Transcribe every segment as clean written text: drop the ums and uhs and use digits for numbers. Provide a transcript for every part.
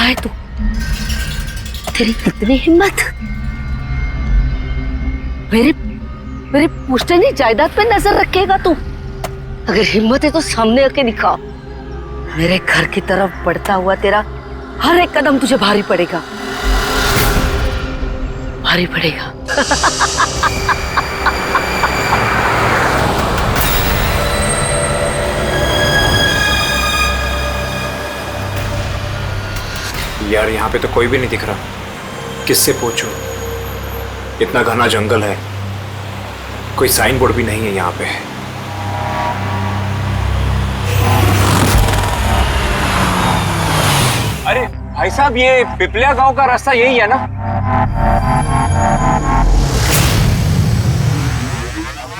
है तू? तेरी कितनी हिम्मत! मेरे मेरे पुश्तैनी जायदाद पे नजर रखेगा तू? अगर हिम्मत है तो सामने आके दिखा। मेरे घर की तरफ बढ़ता हुआ तेरा हर एक कदम तुझे भारी पड़ेगा, भारी पड़ेगा। यार यहाँ पे तो कोई भी नहीं दिख रहा, किससे पूछूं? इतना घना जंगल है, कोई साइन बोर्ड भी नहीं है यहाँ पे। अरे भाई साहब, ये पिपलिया गांव का रास्ता यही है ना?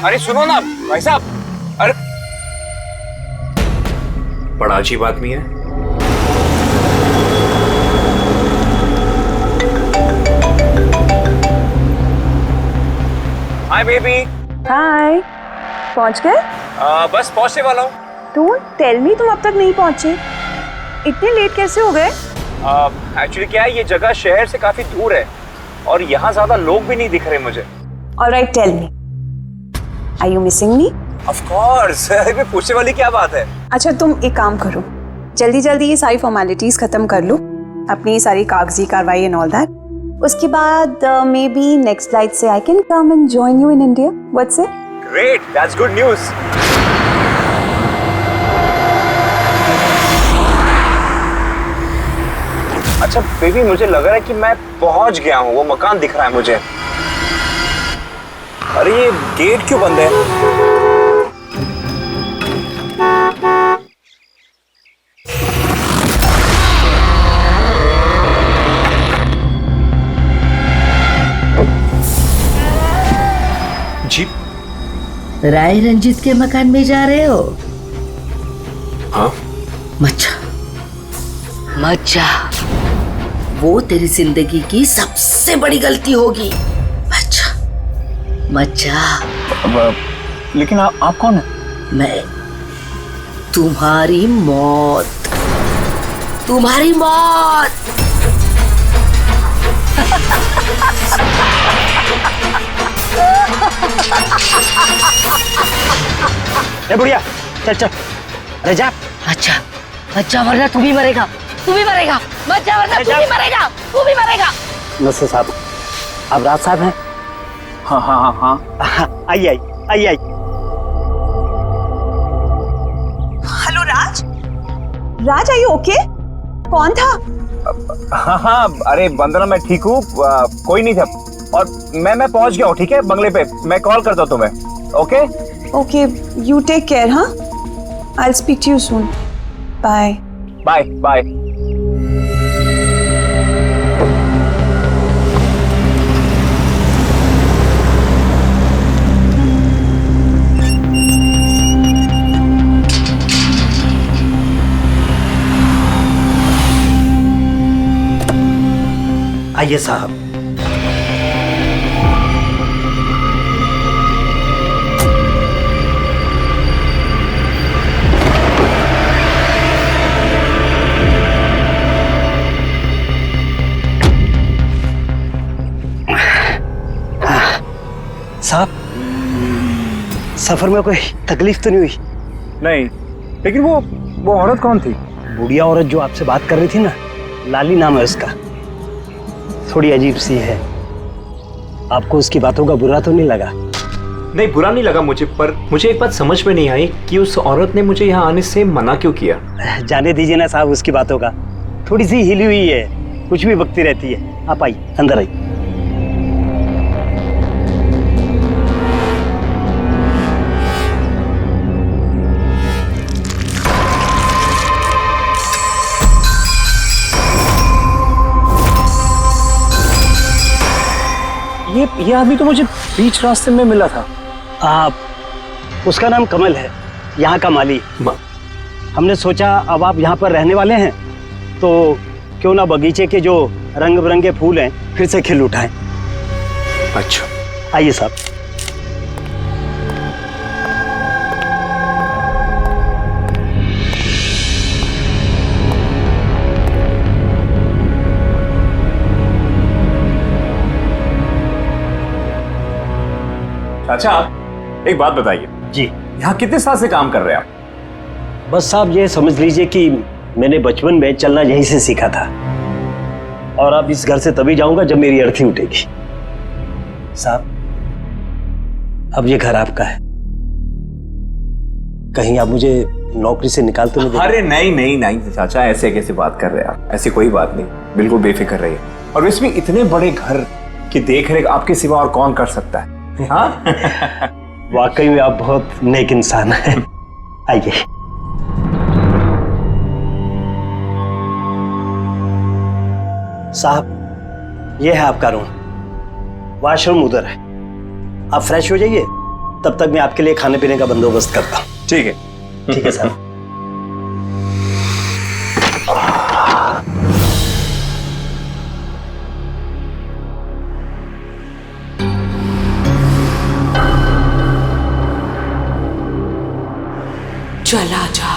अरे सुनो ना भाई साहब, अरे बड़ा अजीब आदमी है। Hi baby. हाय, पहुंच गए? बस पहुंचने वाला हूँ। डोंट टेल मी तुम अब तक नहीं पहुंचे। इतने लेट कैसे हो गए? एक्चुअली क्या है, ये जगह शहर से काफी दूर है और यहाँ ज्यादा लोग भी नहीं दिख रहे मुझे। Alright, tell me, are you missing me? Of course. इसमें पूछने वाली क्या बात है? अच्छा तुम एक काम करो, जल्दी जल्दी ये सारी फॉर्मेलिटीज खत्म कर लो, अपनी सारी कागजी कार्रवाई एंड ऑल दैट। उसके बाद मे बी नेक्स्ट फ्लाइट से I can come and join you in India. What's it? Great, that's good news. अच्छा बेबी, मुझे लग रहा है कि मैं पहुंच गया हूँ, वो मकान दिख रहा है मुझे। अरे ये गेट क्यों बंद है? जी राय रंजीत के मकान में जा रहे हो? हाँ। मत जा, वो तेरी जिंदगी की सबसे बड़ी गलती होगी। मत जा। लेकिन आप कौन है? मैं तुम्हारी मौत, तुम्हारी मौत। ए बुढ़िया, चल चल, अरे जा। अच्छा वरना तू भी मरेगा, तू भी मरेगा। मत जा वरना तू भी मरेगा, तू भी मरेगा। नसर साहब, आप राज साहब हैं? हाँ। आई। Hello Raj, Raj are you okay? कौन था? हाँ, अरे वंदना मैं ठीक हूँ, कोई नहीं था और मैं पहुंच गया हूँ। ठीक है, बंगले पे मैं कॉल करता हूँ तुम्हें। Okay, you take care. हाँ, I will speak to you soon. Bye. आइए साहब। साहब, सफर में कोई तकलीफ तो नहीं हुई? नहीं, लेकिन वो औरत कौन थी? बुढ़िया औरत जो आपसे बात कर रही थी ना, लाली नाम है उसका, थोड़ी अजीब सी है। आपको उसकी बातों का बुरा तो नहीं लगा? नहीं, बुरा नहीं लगा मुझे, पर मुझे एक बात समझ में नहीं आई कि उस औरत ने मुझे यहाँ आने से मना क्यों किया। जाने दीजिए ना साहब उसकी बातों का, थोड़ी सी हिली हुई है, कुछ भी बकती रहती है। आप आइए, अंदर आइए। ये आदमी तो मुझे बीच रास्ते में मिला था। उसका नाम कमल है, यहाँ का माली। हमने सोचा अब आप यहाँ पर रहने वाले हैं तो क्यों ना बगीचे के जो रंग बिरंगे फूल हैं फिर से खिल उठाएं। अच्छा, आइए साहब। अच्छा एक बात बताइए जी। यहाँ कितने साल से काम कर रहे हैं आप? बस साहब ये समझ लीजिए कि मैंने बचपन में चलना यहीं से सीखा था, और अब इस घर से तभी जाऊंगा जब मेरी अर्थी उठेगी। साहब अब ये घर आपका है, कहीं आप मुझे नौकरी से निकाल तो नहीं देंगे? अरे नहीं नहीं नहीं चाचा, ऐसे कैसे बात कर रहे हैं आप? ऐसी कोई बात नहीं, बिल्कुल बेफिक्र रहिए। और इसमें इतने बड़े घर की देख रेख आपके सिवा और कौन कर सकता है? हाँ वाकई में आप बहुत नेक इंसान हैं। आइए। साहब ये है आपका रूम, वॉशरूम उधर है, आप फ्रेश हो जाइए, तब तक मैं आपके लिए खाने पीने का बंदोबस्त करता हूँ। ठीक है। ठीक है साहब। चला जा,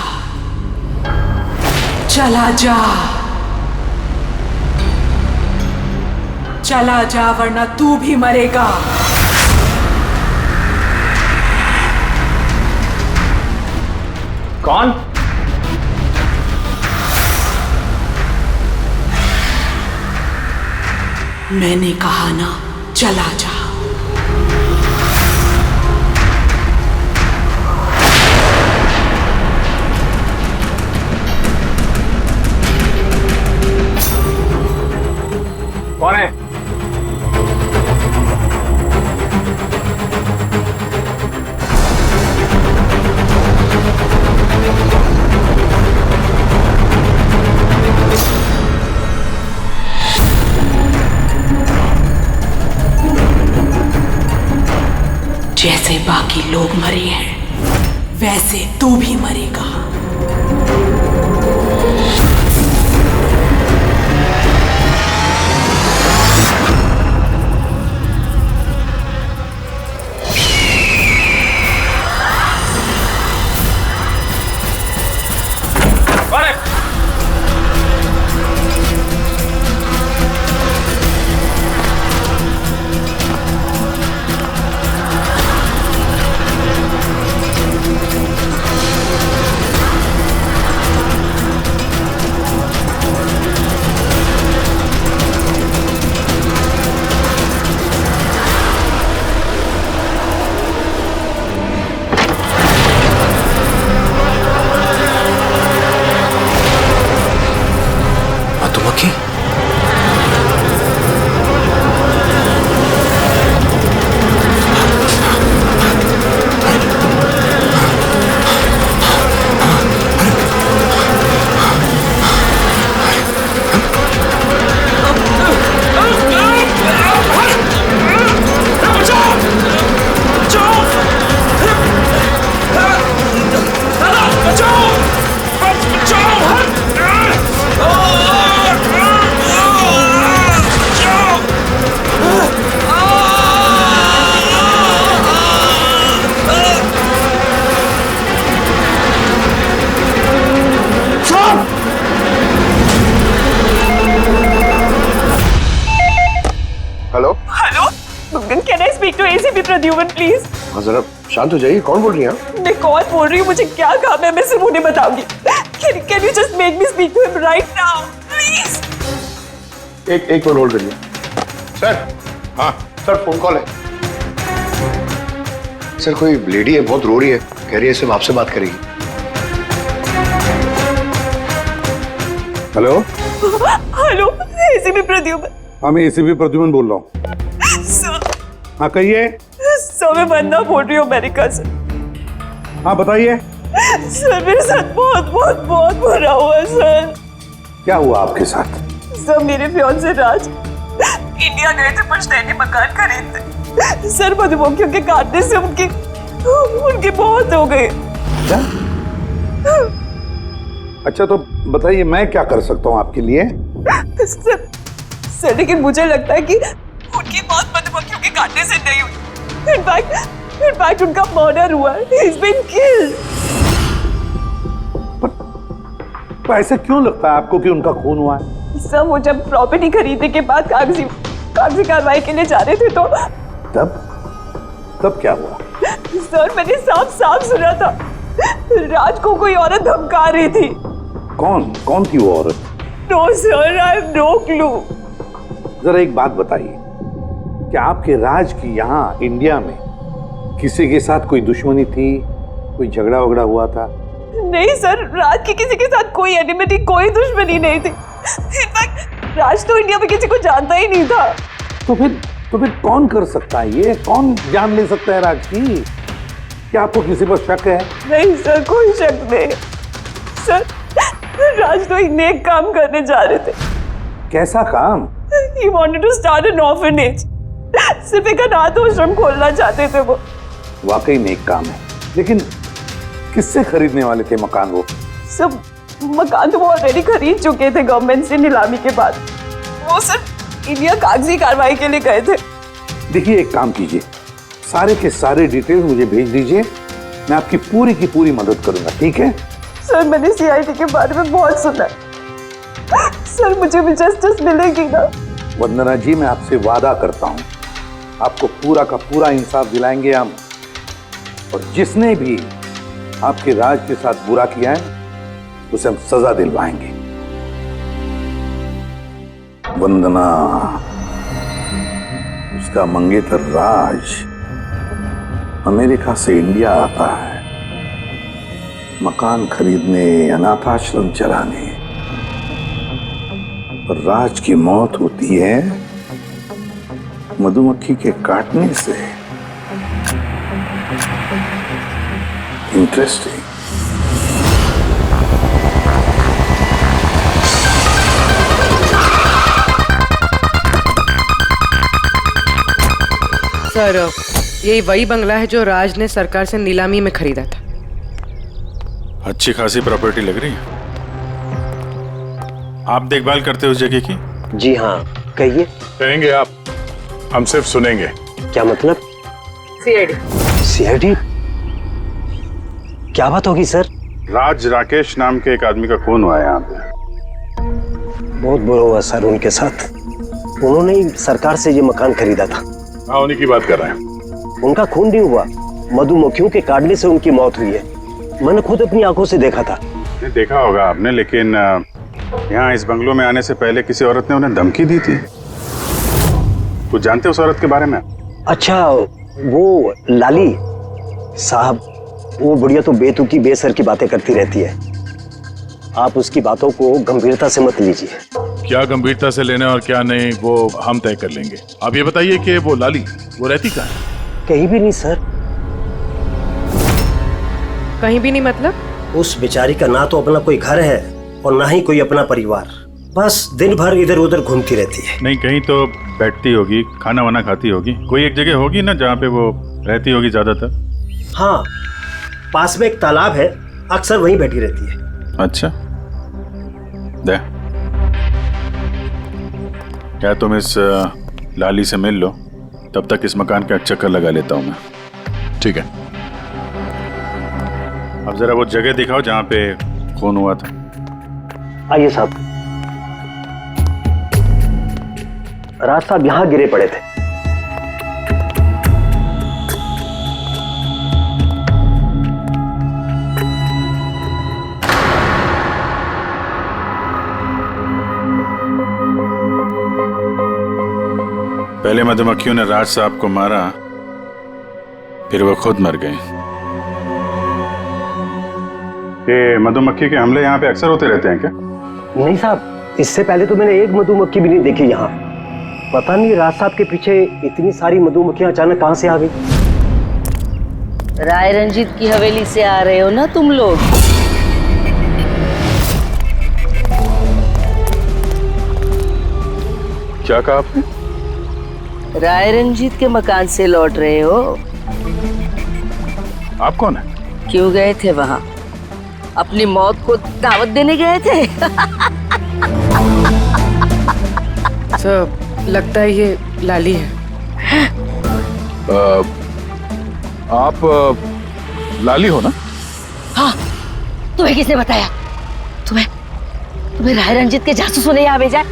चला जा, चला जा, वरना तू भी मरेगा। कौन? मैंने कहा ना, चला जा। कौन है? जैसे बाकी लोग मरे हैं, वैसे तू भी मरेगा। मधुमक्खी? Hello hello, can I speak to ACP Pradyuman please? हाँ जरा शांत हो जाइए, कौन बोल रही हैं आप? मैं कौन बोल रही हूँ, मुझे क्या काम है, मैं सिर्फ उन्हें बताऊंगी। Can you just make me speak to him right now please? एक मिनट होल्ड करिए। सर, हाँ सर, फोन कॉल है। सर कोई लेडी है, बहुत रो रही है, कह रही है सिर्फ आपसे बात करेगी। Hello hello, ACP Pradyuman. हाँ मैं एसीपी प्रद्युमन बोल रहा हूँ। सर, हाँ कहिए। सर मैं वंदना बोल रही हूँ अमेरिका से। हाँ बताइए। सर मेरे साथ बहुत बहुत बहुत बुरा हुआ सर। क्या हुआ आपके साथ? सर मेरे फियांसे राज इंडिया गए थे पुश्तैनी मकान खरीदते। सर मधुमक्खियों के काटने से उनकी मौत हो गई। क्या? अच्छा तो बताइए मैं क्या कर सकता हूँ आपके लिए? सर लेकिन मुझे लगता है कि उनकी मौत मधुमक्खियों के काटने से नहीं हुई। इनफैक्ट उनका मर्डर हुआ है। He's been killed. पर ऐसा क्यों लगता है आपको कि उनका खून हुआ है? सर वो जब प्रॉपर्टी खरीदने के बाद कागजी कार्रवाई के लिए जा रहे थे तो तब तब क्या हुआ? सर मैंने साफ साफ सुना था, राज को कोई औरत धमका रही थी। कौन थी वो औरत? No sir, I have no clue. जरा एक बात बताइए, क्या आपके राज की यहाँ इंडिया में किसी के साथ कोई दुश्मनी थी, कोई झगड़ा वगड़ा हुआ था? नहीं सर, राज की किसी के साथ कोई एनिमिटी, कोई दुश्मनी नहीं थी। इनफैक्ट राज तो इंडिया में किसी को जानता ही नहीं था। तो फिर कौन कर सकता है ये? कौन जान ले सकता है राज की? क्या आपको किसी पर शक है? नहीं सर, कोई शक नहीं। सर राज तो एक नेक काम करने जा रहे थे। कैसा काम? He wanted to start an orphanage. सिर्फ एक अनाथ आश्रम खोलना चाहते थे वो। वाकई नेक काम है, लेकिन किससे खरीदने वाले थे मकान वो? सब मकान तो वो ऑलरेडी खरीद चुके थे गवर्नमेंट से नीलामी के बाद। वो सर इंडिया कागजी कार्रवाई के लिए गए थे। देखिए, एक काम कीजिए, सारे के सारे डिटेल्स मुझे भेज दीजिए, मैं आपकी पूरी की पूरी मदद करूंगा, ठीक है? सर मैंने सीआईडी के बारे में बहुत सुना है। सर मुझे भी जस्टिस मिलेगी ना? वंदना जी, मैं आपसे वादा करता हूं, आपको पूरा का पूरा इंसाफ दिलाएंगे हम, और जिसने भी आपके राज के साथ बुरा किया है उसे हम सजा दिलवाएंगे। वंदना, उसका मंगेतर राज अमेरिका से इंडिया आता है मकान खरीदने, अनाथाश्रम चलाने, और राज की मौत होती है मधुमक्खी के काटने से। इंटरेस्टिंग। सर यही वही बंगला है जो राज ने सरकार से नीलामी में खरीदा था। अच्छी खासी प्रॉपर्टी लग रही है। आप देखभाल करते हो उस जगह की? जी हाँ, कहिए। कहेंगे आप, हम सिर्फ सुनेंगे। क्या मतलब? सीआईडी? क्या बात होगी सर? राज राकेश नाम के एक आदमी का खून हुआ है यहाँ पे। बहुत बुरा हुआ सर उनके साथ। उन्होंने ही सरकार से ये मकान खरीदा था। हाँ, उन्हीं की बात कर रहे हैं। उनका खून नहीं हुआ, मधुमक्खियों के काटने से उनकी मौत हुई है। मैंने खुद अपनी आंखों से देखा था। नहीं देखा होगा आपने, लेकिन यहाँ इस बंगलों में आने से पहले किसी औरत ने उन्हें धमकी दी थी। कुछ जानते हो उस औरत के बारे में? अच्छा, वो लाली साहब, वो बुढ़िया तो बेतुकी बेसर की बातें करती रहती है। आप उसकी बातों को गंभीरता से मत लीजिए। क्या गंभीरता से लेना और क्या नहीं वो हम तय कर लेंगे। आप ये बताइए कि वो लाली वो रहती कहाँ है? कहीं भी नहीं सर। कहीं भी नहीं मतलब? उस बेचारी का ना तो अपना कोई घर है और ना ही कोई अपना परिवार। बस दिन भर इधर उधर घूमती रहती है। नहीं, कहीं तो बैठती होगी, खाना वाना खाती होगी, कोई एक जगह होगी ना जहाँ पे वो रहती होगी ज्यादातर। हाँ, पास में एक तालाब है, अक्सर वहीं बैठी रहती है। अच्छा, दे क्या तुम इस लाली से मिल लो, तब तक इस मकान का एक चक्कर लगा लेता हूँ मैं। ठीक है, अब जरा वो जगह दिखाओ जहाँ पे खून हुआ था। आइए साहब। राज साहब यहाँ गिरे पड़े थे। पहले मधुमक्खियों ने राज साहब को मारा, फिर वो खुद मर गए। ये मधुमक्खी के हमले यहाँ पे अक्सर होते रहते हैं क्या? नहीं साहब, इससे पहले तो मैंने एक मधुमक्खी भी नहीं देखी यहाँ। पता नहीं राज साहब के पीछे इतनी सारी मधुमक्खियां अचानक कहां से आ गई। राय रंजीत की हवेली से आ रहे हो ना तुम लोग? क्या कहा आपने? राय रंजीत के मकान से लौट रहे हो? आप कौन है? क्यों गए थे वहां? अपनी मौत को दावत देने गए थे? सर लगता है ये लाली है। आप लाली हो ना? हाँ, तुम्हें किसने बताया? तुम्हें राय रंजीत के जासूसों ने यहाँ भेजा है?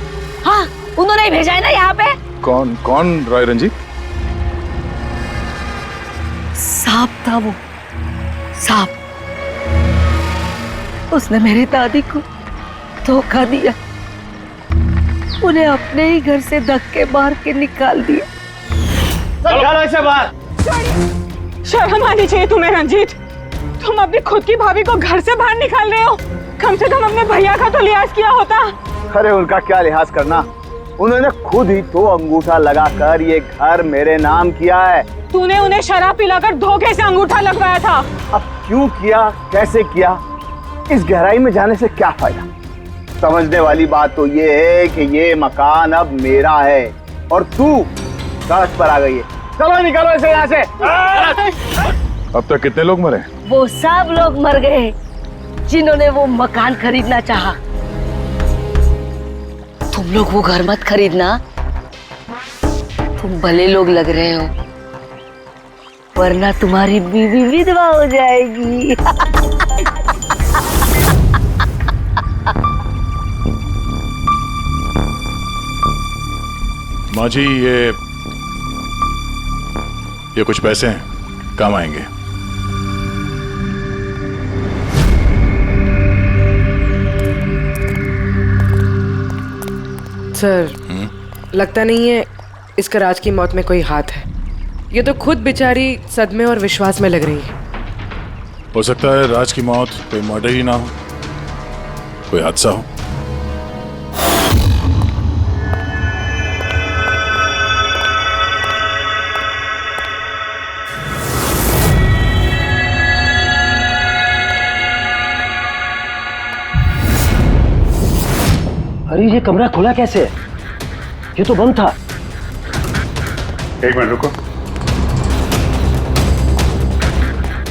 हाँ, उन्होंने ही भेजा है ना यहाँ पे। कौन राय रंजीत? सांप था वो, सांप। उसने मेरी दादी को धोखा दिया, उन्हें अपने ही घर से धक्के मार के निकाल दिया। ऐसे बात शर्म आनी चाहिए तुम्हें रंजीत। तुम अपनी खुद की भाभी को घर से बाहर निकाल रहे हो। कम से कम अपने भैया का तो लिहाज किया होता। अरे उनका क्या लिहाज करना, उन्होंने खुद ही तो अंगूठा लगाकर ये घर मेरे नाम किया है। तूने उन्हें शराब पिलाकर धोखे से अंगूठा लगवाया था। अब क्यों किया, कैसे किया, इस गहराई में जाने से क्या फायदा। समझने वाली बात तो ये है कि ये मकान अब मेरा है और तू सड़क पर आ गई है। चलो निकलो इसे यहाँ से। अब तक कितने लोग मरे? वो सब लोग मर गए जिन्होंने वो मकान खरीदना चाहा। तुम लोग वो घर मत खरीदना, तुम भले लोग लग रहे हो, वरना तुम्हारी बीवी विधवा हो जाएगी। माँ जी, ये कुछ पैसे हैं, काम आएंगे। सर, लगता नहीं है इसका राज की मौत में कोई हाथ है। ये तो खुद बेचारी सदमे और विश्वास में लग रही है। हो सकता है राज की मौत कोई मर्डर ही ना हो, कोई हादसा हो। अरे ये कमरा खुला कैसे है? ये तो बंद था। एक मिनट रुको,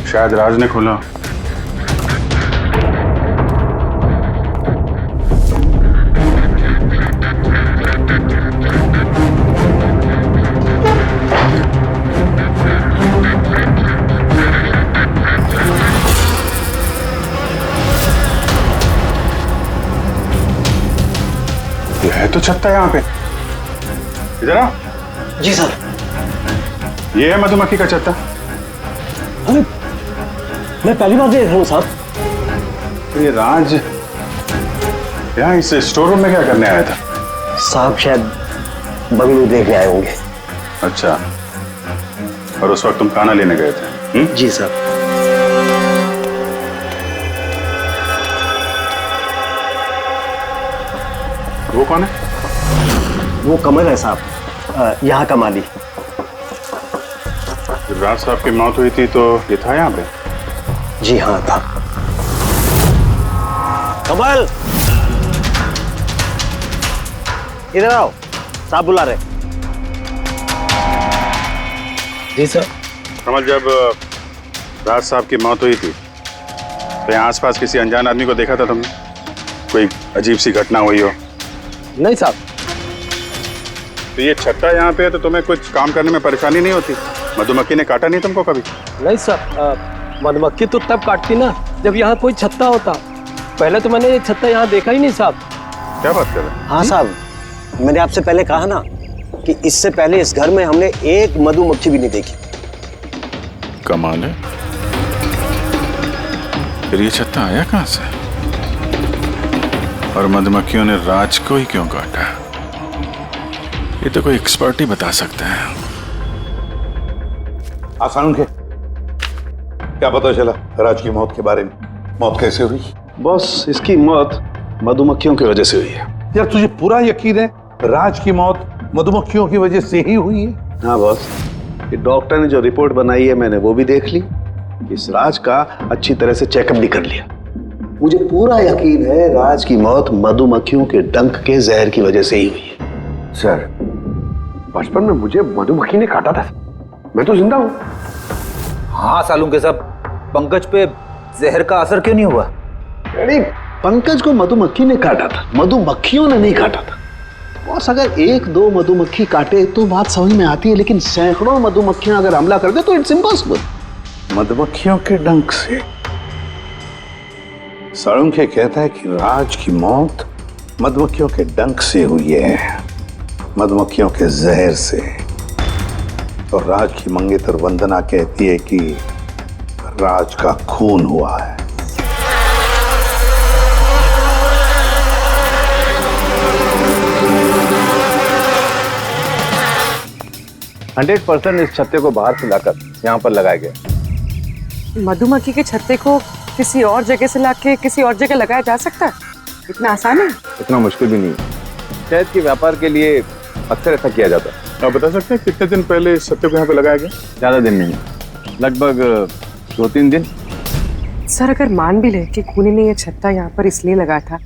शायद राज ने खोला। ये है तो छत्ता यहाँ पे। इधर आओ। जी सर। ये है मधुमक्खी का छत्ता। अरे मैं पहली बार देख रहा हूँ साहब। तो ये राज यहाँ इस स्टोर रूम में क्या करने आया था? साहब शायद बंगलू देखने आए होंगे। अच्छा, और उस वक्त तुम खाना लेने गए थे? जी सर। वो कौन है? वो कमल है साहब, यहाँ का माली। जब राज साहब की मौत हुई थी तो ये था यहाँ पे? जी हाँ था। कमल इधर आओ, साहब बुला रहे। जी सर। कमल, जब राज साहब की मौत हुई थी तो यहाँ आसपास किसी अनजान आदमी को देखा था तुमने? कोई अजीब सी घटना हुई हो? नहीं साहब। तो ये छत्ता यहाँ पे है तो तुम्हें कुछ काम करने में परेशानी नहीं होती? मधुमक्खी ने काटा नहीं तुमको कभी? नहीं सर, मधुमक्खी तो तब काटती ना जब यहाँ कोई छत्ता होता। पहले तो मैंने ये छत्ता यहाँ देखा ही नहीं साहब। क्या बात कर रहे हैं? हाँ साहब, मैंने आपसे पहले कहा ना कि इससे पहले इस घर में हमने एक मधुमक्खी भी नहीं देखी। कमाल है। फिर ये छत्ता आया कहाँ से? और मधुमक्खियों ने राज को ही क्यों काटा? ये तो कोई एक्सपर्ट ही बता सकता है। आसान के क्या पता चला राज की मौत के बारे में? मौत कैसे हुई? बॉस, इसकी मौत मधुमक्खियों की वजह से हुई है। यार तुझे पूरा यकीन है राज की मौत मधुमक्खियों की वजह से ही हुई है? हाँ बॉस, ये डॉक्टर ने जो रिपोर्ट बनाई है मैंने वो भी देख ली। इस राज का अच्छी तरह से चेकअप भी कर लिया। मुझे पूरा यकीन है राज की मौत मधुमक्खियों के डंक के जहर की वजह से ही हुई है। सर, बचपन में मुझे मधुमक्खी ने काटा था, मैं तो जिंदा हूं। हाँ सालू के साहब, पंकज पे जहर का असर क्यों नहीं हुआ? अरे पंकज को मधुमक्खी ने काटा था, मधुमक्खियों ने नहीं काटा था। बॉस, अगर एक दो मधुमक्खी काटे तो बात समझ में आती है, लेकिन सैकड़ों मधुमक्खियां अगर हमला कर दे तो इट्स इम्पॉसिबल। मधुमक्खियों के डंक से? साळुंखे कहता है कि राज की मौत मधुमक्खियों के डंक से हुई है, मधुमक्खियों के जहर से। तो राज की मंगेतर वंदना कहती है कि राज का खून हुआ है। इस छत्ते को बाहर से लाकर यहाँ पर लगाया गया। मधुमक्खी के छत्ते को किसी और जगह से लाके किसी और जगह लगाया जा सकता है? इतना आसान है? इतना मुश्किल भी नहीं है। शहद के व्यापार के लिए अक्सर ऐसा किया जाता है। आप बता सकते हैं कितने दिन पहले इस छत्ते को यहाँ पे लगाया गया? ज्यादा दिन नहीं, लगभग 2-3 दिन। सर अगर मान भी ले कि खूनी ने ये छत्ता यहाँ पर इसलिए लगाया था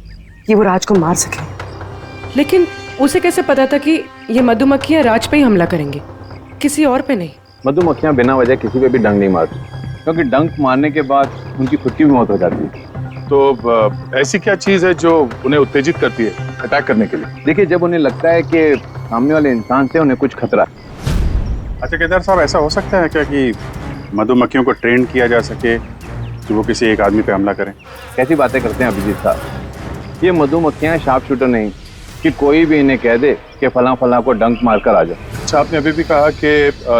कि वो राज को मार सके, लेकिन उसे कैसे पता था कि ये मधुमक्खियाँ राज पे ही हमला करेंगी, किसी और पे नहीं? मधुमक्खियाँ बिना वजह किसी पे भी डंक नहीं मारती, क्योंकि डंक मारने के बाद उनकी खुद की भी मौत हो जाती है। तो ऐसी क्या चीज है जो उन्हें उत्तेजित करती है अटैक करने के लिए? देखिए, जब उन्हें लगता है कि सामने वाले इंसान से उन्हें कुछ खतरा। अच्छा केदार साहब, ऐसा हो सकता है क्या कि मधुमक्खियों को ट्रेन किया जा सके कि वो किसी एक आदमी पे हमला करें? कैसी बातें करते हैं अभिजीत साहब, ये मधुमक्खियाँ शार्प शूटर नहीं कि कोई भी इन्हें कह दे कि फलां फलां को डंक मारकर आ जाए। अच्छा, आपने अभी भी कहा कि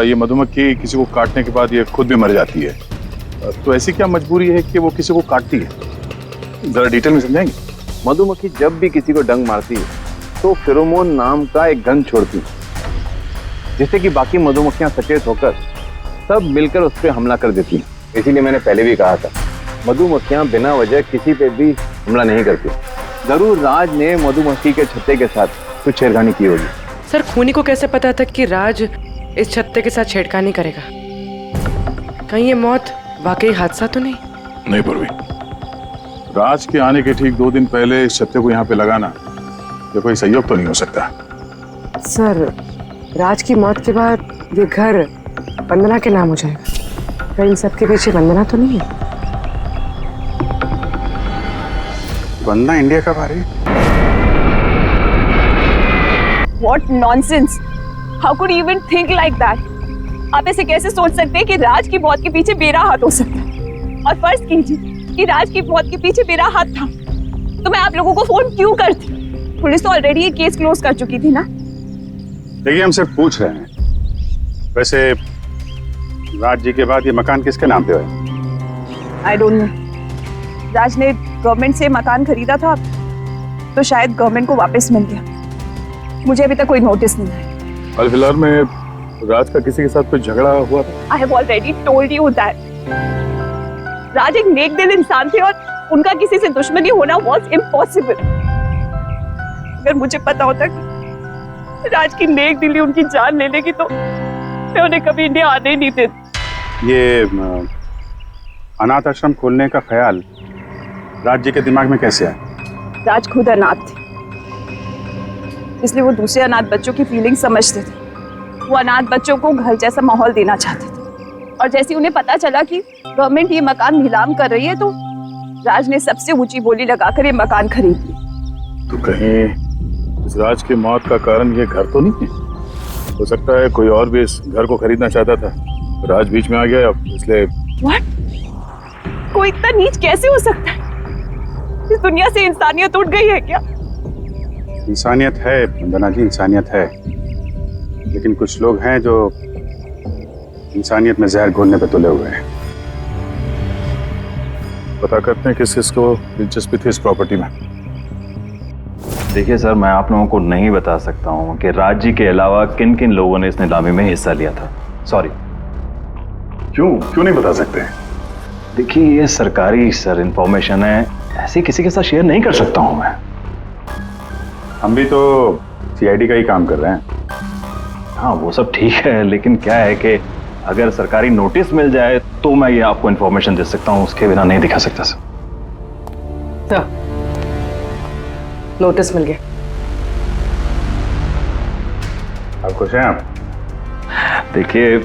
ये मधुमक्खी किसी को काटने के बाद ये खुद भी मर जाती है, तो ऐसी क्या मजबूरी है कि वो किसी को काटती है? जरा डिटेल में समझाएंगे? मधुमक्खी जब भी किसी को डंक मारती है तो फेरोमोन नाम का एक गंध छोड़ती है, जिससे कि बाकी मधुमक्खियां सचेत होकर सब मिलकर उस पर हमला कर देती हैं। इसीलिए मैंने पहले भी कहा था, मधुमक्खियां बिना वजह किसी पे भी हमला नहीं करती। जरूर राज ने मधुमक्खी के छत्ते के साथ कुछ छेड़खानी की होगी। सर खूनी को कैसे पता था कि राज इस छत्ते के साथ छेड़खानी करेगा? कहीं ये मौत वाकई हादसा तो नहीं? नहीं पूर्वी, राज के आने के ठीक 2 दिन पहले इस छत्ते को यहाँ पे लगाना ये कोई संयोग तो नहीं हो सकता। सर राज की मौत के बाद ये घर वंदना के नाम हो जाएगा, कहीं सबके पीछे वंदना तो नहीं है? वंदना इंडिया कब आ रही है? What nonsense! How could you even think like that? आप ऐसे कैसे सोच सकते हैं कि राज की मौत के पीछे मेरा हाथ हो सकता है? और फर्ज कीजिए कि राज की मौत के पीछे मेरा हाथ था, तो मैं आप लोगों को फोन क्यों करती? पुलिस तो ऑलरेडी ये केस क्लोज कर चुकी थी ना। देखिए, हम सिर्फ पूछ रहे हैं। वैसे राज जी के बाद ये मकान किसके नाम पे है? I don't know. राज ने गवर्नमेंट से मकान खरीदा था, तो शायद गवर्नमेंट को वापस मिल गया। मुझे अभी तक कोई नोटिस नहीं है। हाल फिलहाल में राज का किसी के साथ कोई झगड़ा हुआ था? I have already told you that Raj एक नेक दिल इंसान थे और उनका किसी से दुश्मनी होना वॉज इम्पॉसिबल। अगर मुझे पता होता कि राज की नेक दिली उनकी जान ले लेगी तो मैं उन्हें कभी इंडिया आने ही नहीं देती। ये अनाथ आश्रम खोलने का ख्याल राज जी के दिमाग में कैसे आया? राज खुद अनाथ थे, इसलिए वो दूसरे अनाथ बच्चों की फीलिंग समझते थे। वो अनाथ बच्चों को घर जैसा माहौल देना चाहते थे, और जैसे उन्हें पता चला कि गवर्नमेंट ये मकान नीलाम कर रही है तो राज ने सबसे ऊंची बोली लगाकर ये मकान खरीद लिया। तो कहीं इस राज की मौत का कारण ये घर तो नहीं है? हो सकता है कोई और भी इस घर को खरीदना चाहता था, राज बीच में आ गया इसलिए। What? कोई इतना नीच कैसे हो सकता है? इस दुनिया से इंसानियत उठ गई है क्या? इंसानियत है वंदना जी, इंसानियत है, लेकिन कुछ लोग हैं जो इंसानियत में जहर घोलने पे तुले हुए हैं। पता करते हैं किस किसको दिलचस्पी थी इस प्रॉपर्टी में। देखिए सर, मैं आप लोगों को नहीं बता सकता हूँ कि राज जी के अलावा किन किन लोगों ने इस नीलामी में हिस्सा लिया था। सॉरी। क्यों नहीं बता सकते? देखिए, ये सरकारी सर इंफॉर्मेशन है, ऐसे किसी के साथ शेयर नहीं कर सकता हूँ मैं। हम भी तो सीआईडी का ही काम कर रहे हैं। हाँ वो सब ठीक है, लेकिन क्या है कि अगर सरकारी नोटिस मिल जाए तो मैं ये आपको इन्फॉर्मेशन दे सकता हूँ, उसके बिना नहीं दिखा सकता सर। तो नोटिस मिल गया। आप खुश हैं? आप देखिए,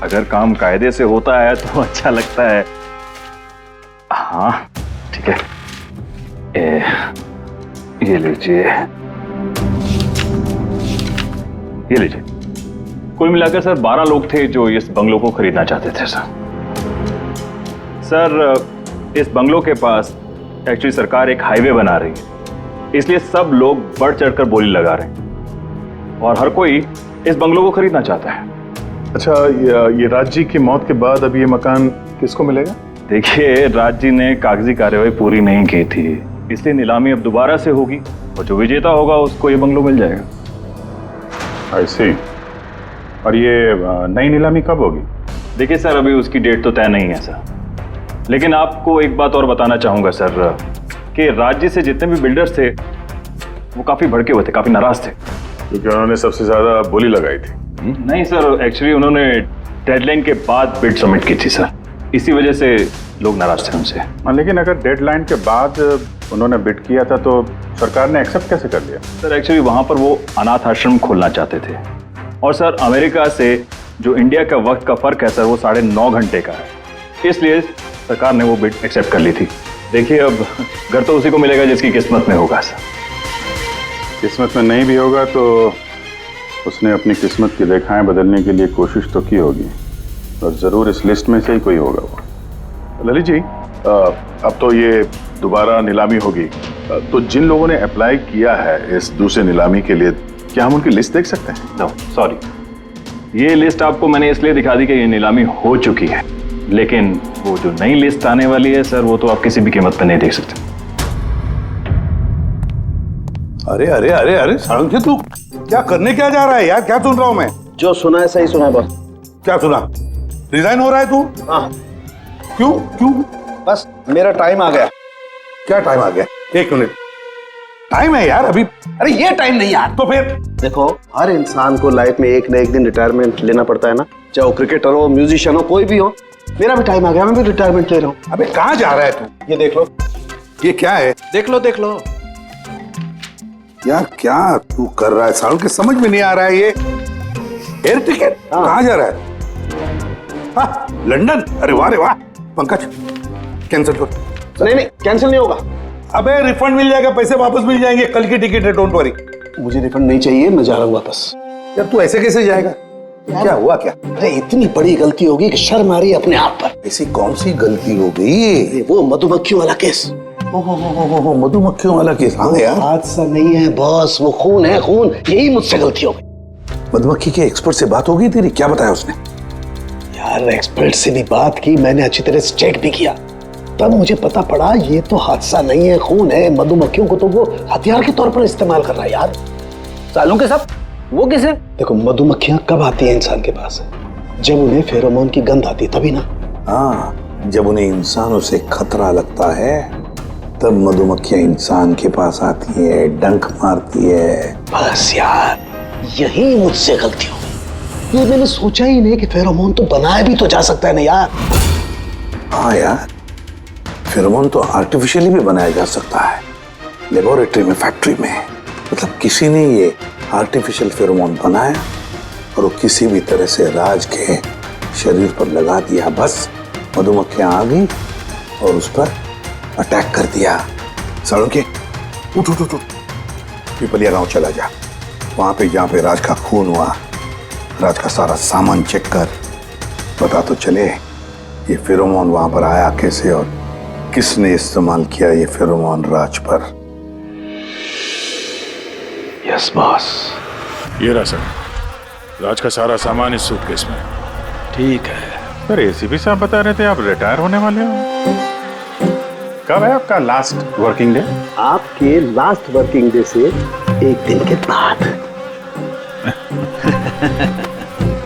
अगर काम कायदे से होता है तो अच्छा लगता है। हाँ ठीक है, ये लीजिए, ये लीजिए। कुल मिलाकर सर 12 लोग थे जो इस बंगलो को खरीदना चाहते थे सर। सर इस बंगलो के पास एक्चुअली सरकार एक हाईवे बना रही है, इसलिए सब लोग बढ़ चढ़कर बोली लगा रहे हैं और हर कोई इस बंगलो को खरीदना चाहता है। अच्छा, ये राज जी की मौत के बाद अब ये मकान किसको मिलेगा? देखिए, राज जी ने कागजी कार्यवाही पूरी नहीं की थी, इसलिए नीलामी अब दोबारा से होगी और जो विजेता होगा उसको ये बंगलो मिल जाएगा। I see। और ये नई नीलामी कब होगी? देखिए सर, अभी उसकी डेट तो तय नहीं है सर, लेकिन आपको एक बात और बताना चाहूंगा सर कि राज जी से जितने भी बिल्डर्स थे वो काफी भड़के हुए थे, काफी नाराज थे, क्योंकि उन्होंने सबसे ज्यादा बोली लगाई थी। नहीं सर, एक्चुअली उन्होंने डेडलाइन के बाद बिड सबमिट की थी सर, इसी वजह से लोग नाराज थे उनसे। लेकिन अगर डेडलाइन के बाद उन्होंने बिड किया था तो सरकार ने एक्सेप्ट कैसे कर लिया? सर एक्चुअली वहां पर वो अनाथ आश्रम खोलना चाहते थे, और सर अमेरिका से जो इंडिया का वक्त का फर्क है सर वो 9.5 घंटे का है, इसलिए सरकार ने वो बिड एक्सेप्ट कर ली थी। देखिए, अब घर तो उसी को मिलेगा जिसकी किस्मत में होगा सर। किस्मत में नहीं भी होगा तो उसने अपनी किस्मत की रेखाएं बदलने के लिए कोशिश तो की होगी, और जरूर इस लिस्ट में से ही कोई होगा वो। ललित जी, अब तो ये दोबारा नीलामी होगी, तो जिन लोगों ने अप्लाई किया है इस दूसरे नीलामी के लिए, क्या हम उनकी लिस्ट देख सकते हैं? नो सॉरी, ये लिस्ट आपको मैंने इसलिए दिखा दी कि ये नीलामी हो चुकी है, लेकिन वो जो नई लिस्ट आने वाली है सर वो तो आप किसी भी कीमत पर नहीं देख सकते। अरे अरे अरे अरे सारंगी, तू क्या करने क्या जा रहा है यार? क्या सुन रहा हूं मैं? जो सुना है सही सुना है बॉस। क्या सुना? रिजाइन हो रहा है तू? हाँ। क्यों क्यों? बस मेरा टाइम आ गया। क्या टाइम आ गया? 1 मिनट टाइम है यार अभी। अरे ये टाइम नहीं यार। तो फिर देखो, हर इंसान को लाइफ में एक न एक दिन रिटायरमेंट लेना पड़ता है ना, चाहे वो क्रिकेटर हो, म्यूजिशियन हो, कोई भी हो। मेरा भी टाइम आ गया, मैं भी रिटायरमेंट ले रहा हूँ। अबे कहाँ जा रहा है तू? ये देख लो। ये क्या है? देख लो देख लो। यार क्या तू कर रहा है सारुण? के समझ में नहीं आ रहा है ये। एयर टिकट कहाँ जा रहा है? हाँ, लंदन। अरे वाह रे वाह। पंकज कैंसिल कर। नहीं नहीं, कैंसिल नहीं होगा। अबे रिफंड मिल जाएगा, पैसे वापस मिल जाएंगे, कल की टिकट है, डोंट वरी। मुझे रिफंड नहीं चाहिए, मैं जा रहा हूँ वापस। यार तू ऐसे कैसे जाएगा? क्या हुआ क्या? अरे इतनी बड़ी गलती होगी कि शर्म आ रही है अपने आप पर। ऐसी कौन सी गलती हो गई? वो मधुमक्खियों वाला केस। मधुमक्खियों वाला केस? हाँ यार, हादसा नहीं है बॉस, वो खून है खून। यही मुझसे गलती हो गई। मधुमक्खी के एक्सपर्ट से बात हो गई तेरी? क्या बताया उसने? यार एक्सपर्ट से भी बात की, मैंने अच्छी तरह से चेक भी किया, तब मुझे पता पड़ा ये तो हादसा नहीं है, खून है। मधुमक्खियों को तो वो हथियार के तौर पर इस्तेमाल कर रहा है यार। सालों के सब वो किसे? देखो, मधुमक्खियां कब आती हैं इंसान के पास? जब उन्हें फेरोमोन की गंध आती, तभी ना। हाँ, जब उन्हें इंसानों से खतरा लगता है तब मधुमक्खियां इंसान के पास आती है, डंक मारती है। बस यार, यही मुझसे गलती हो गई। ये मैंने सोचा ही नहीं कि फेरोमोन तो बनाया भी तो जा सकता है ना यार। हाँ यार, फेरोमोन तो आर्टिफिशियली भी बनाया जा सकता है, लेबोरेटरी में, फैक्ट्री में। मतलब किसी ने ये आर्टिफिशियल फेरोमोन बनाया और वो किसी भी तरह से राज के शरीर पर लगा दिया, बस मधुमक्खियां आ गई और उस पर अटैक कर दिया। साळुंके, उठ उठ उठ उठ, पिपलिया गांव चला जा। वहां पे जहाँ पे राज का खून हुआ, राज का सारा सामान चेक कर, पता तो चले ये फेरोमोन वहां पर आया कैसे और किसने इस्तेमाल किया ये फेरोमोन राज पर। Yes boss. ये रहा सर, राज का सारा सामान इस सूटकेस में। ठीक है सर। एसीपी साहब बता रहे थे आप रिटायर होने वाले हो, कब है आपका लास्ट वर्किंग डे? आपके लास्ट वर्किंग डे से 1 दिन के बाद।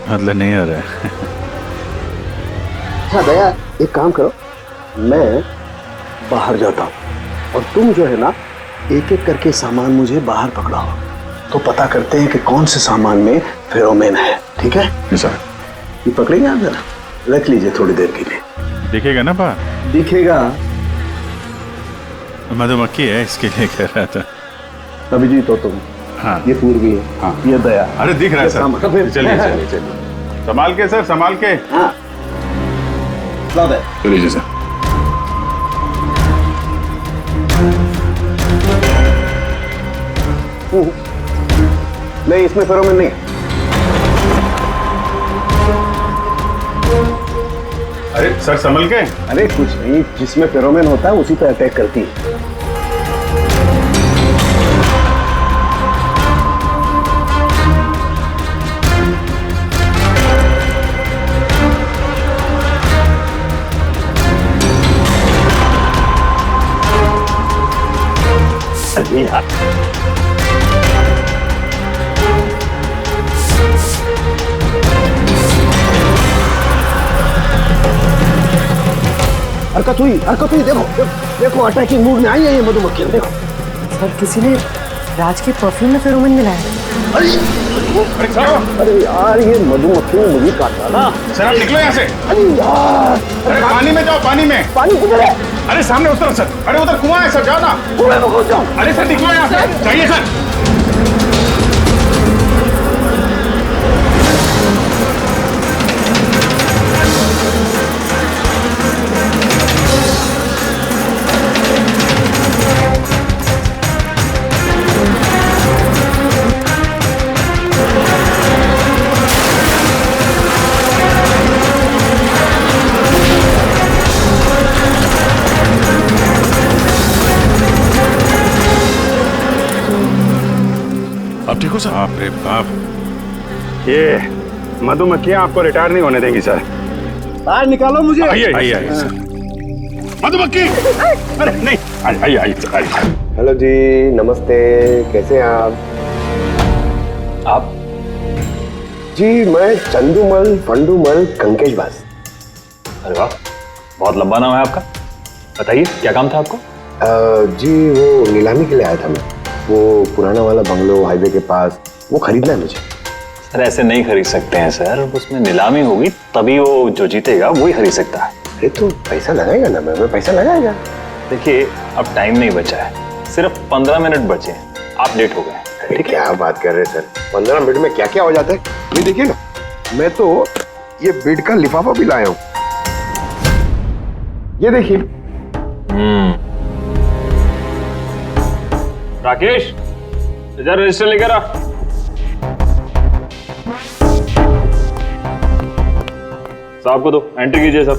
मतलब नहीं हो रहा है। अच्छा दया, एक काम करो, मैं बाहर जाता हूँ और तुम जो है ना, एक एक करके सामान मुझे बाहर पकड़ाओ, तो पता करते हैं कि कौन से सामान में फेरोमोन है। ठीक है सर। ये पकड़ेंगे आप? जरा रख लीजिए थोड़ी देर के लिए। दिखेगा ना बाहर? दिखेगा। मधुमक्खी है इसके लिए कह रहा था। अभिजीत हो तुम? हाँ। ये पूर्वी है। हाँ। ये दया। अरे दिख रहा है सर। चलिए चलिए चलिए, संभाल के सर, संभाल के। हाँ। चलिए सर। नहीं, इसमें फेरोमोन नहीं है। अरे सर संभल के। अरे कुछ नहीं, जिसमें फेरोमोन होता है उसी पे अटैक करती है। अरे यार हरकत हुई, देखो देखो अटैकिंग मूड में आई है ये मधुमक्खी, देखो। सर किसी ने राज के परफ्यूम में फेरोमोन मिलाया। अरे यार ये मधुमक्खी ने मुझे काटा ना। सर आप निकलो यहाँ से। अरे यार, अरे पानी में जाओ, पानी में। पानी किधर है? अरे सामने उस तरफ सर। अरे उधर कुआं है सर, जाओ ना। कुएं में घुस जाओ। अरे सर निकलो यहाँ से, जाइए सर। आप ठीक हो सर? बाप रे बाप, ये मधुमक्खियां आपको रिटायर नहीं होने देंगी सर। बाहर निकालो मुझे। आइए आइए आइए सर। मधुमक्खी, अरे नहीं, आइए आइए आइए। हेलो जी, नमस्ते, कैसे हैं आप? जी मैं चंदूमल फंडूमल कंकेशबाज। अरे वाह, बहुत लंबा नाम है आपका। बताइए क्या काम था आपको? जी वो नीलामी के लिए आया था मैं। वो पुराना वाला बंगलो हाईवे के पास, वो खरीदना है मुझे। सर ऐसे नहीं खरीद सकते हैं सर, उसमें नीलामी होगी तभी वो जो जीतेगा वही खरीद सकता है। अरे तो पैसा लगाएगा ना, मैं पैसा लगाएगा। देखिए अब टाइम नहीं बचा है, सिर्फ 15 मिनट बचे हैं, आप लेट हो गए। ठीक है, क्या बात कर रहे हैं सर, 15 मिनट में क्या क्या हो जाता है। ये देखिए ना, मैं तो ये बेड का लिफाफा भी लाया हूँ, ये देखिए। राकेश इधर रजिस्टर लेकर आ। साहब को दो, एंट्री कीजिए साहब।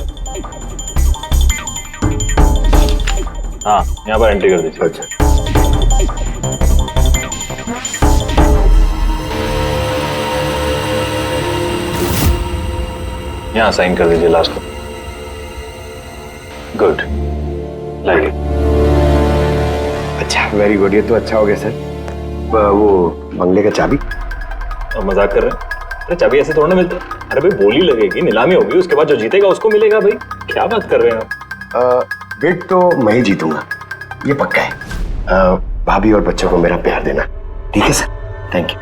हाँ यहाँ पर एंट्री कर दीजिए। अच्छा, यहाँ साइन कर दीजिए लास्ट में। Good, like. अच्छा वेरी गुड, ये तो अच्छा हो गया सर। वो बंगले का चाबी? और मजाक कर रहे हैं? अरे चाबी ऐसे थोड़ा ना मिलता है। अरे भाई बोली लगेगी, नीलामी होगी, उसके बाद जो जीतेगा उसको मिलेगा। भाई क्या बात कर रहे हैं आप? बेट तो मैं ही जीतूंगा, ये पक्का है। भाभी और बच्चों को मेरा प्यार देना, ठीक है सर? Thank you.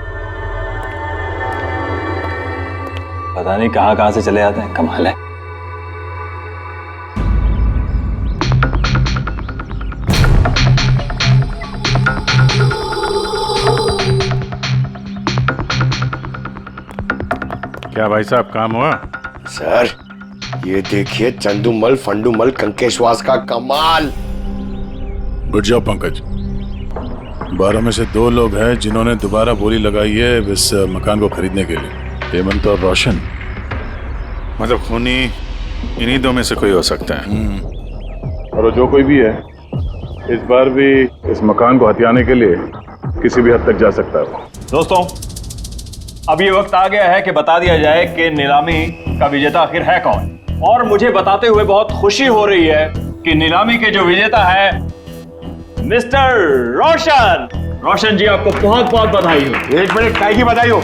पता नहीं कहाँ कहाँ से चले आते हैं, कमाल है। क्या भाई साहब काम हुआ? सर ये देखिए, चंदूमल फंडूमल कंकेशवास का कमाल। उठ जाओ पंकज, 12 में से 2 लोग हैं जिन्होंने दोबारा बोली लगाई है इस मकान को खरीदने के लिए, हेमंत और रोशन। मतलब खूनी इन्हीं 2 में से कोई हो सकता है। और जो कोई भी है, इस बार भी इस मकान को हथियाने के लिए किसी भी हद तक जा सकता है। दोस्तों अब ये वक्त आ गया है कि बता दिया जाए कि नीलामी का विजेता आखिर है कौन। और मुझे बताते हुए बहुत खुशी हो रही है कि नीलामी के जो विजेता है मिस्टर रोशन। रोशन जी आपको बहुत बहुत बधाई हो। 1 मिनट, काय की बधाई हो?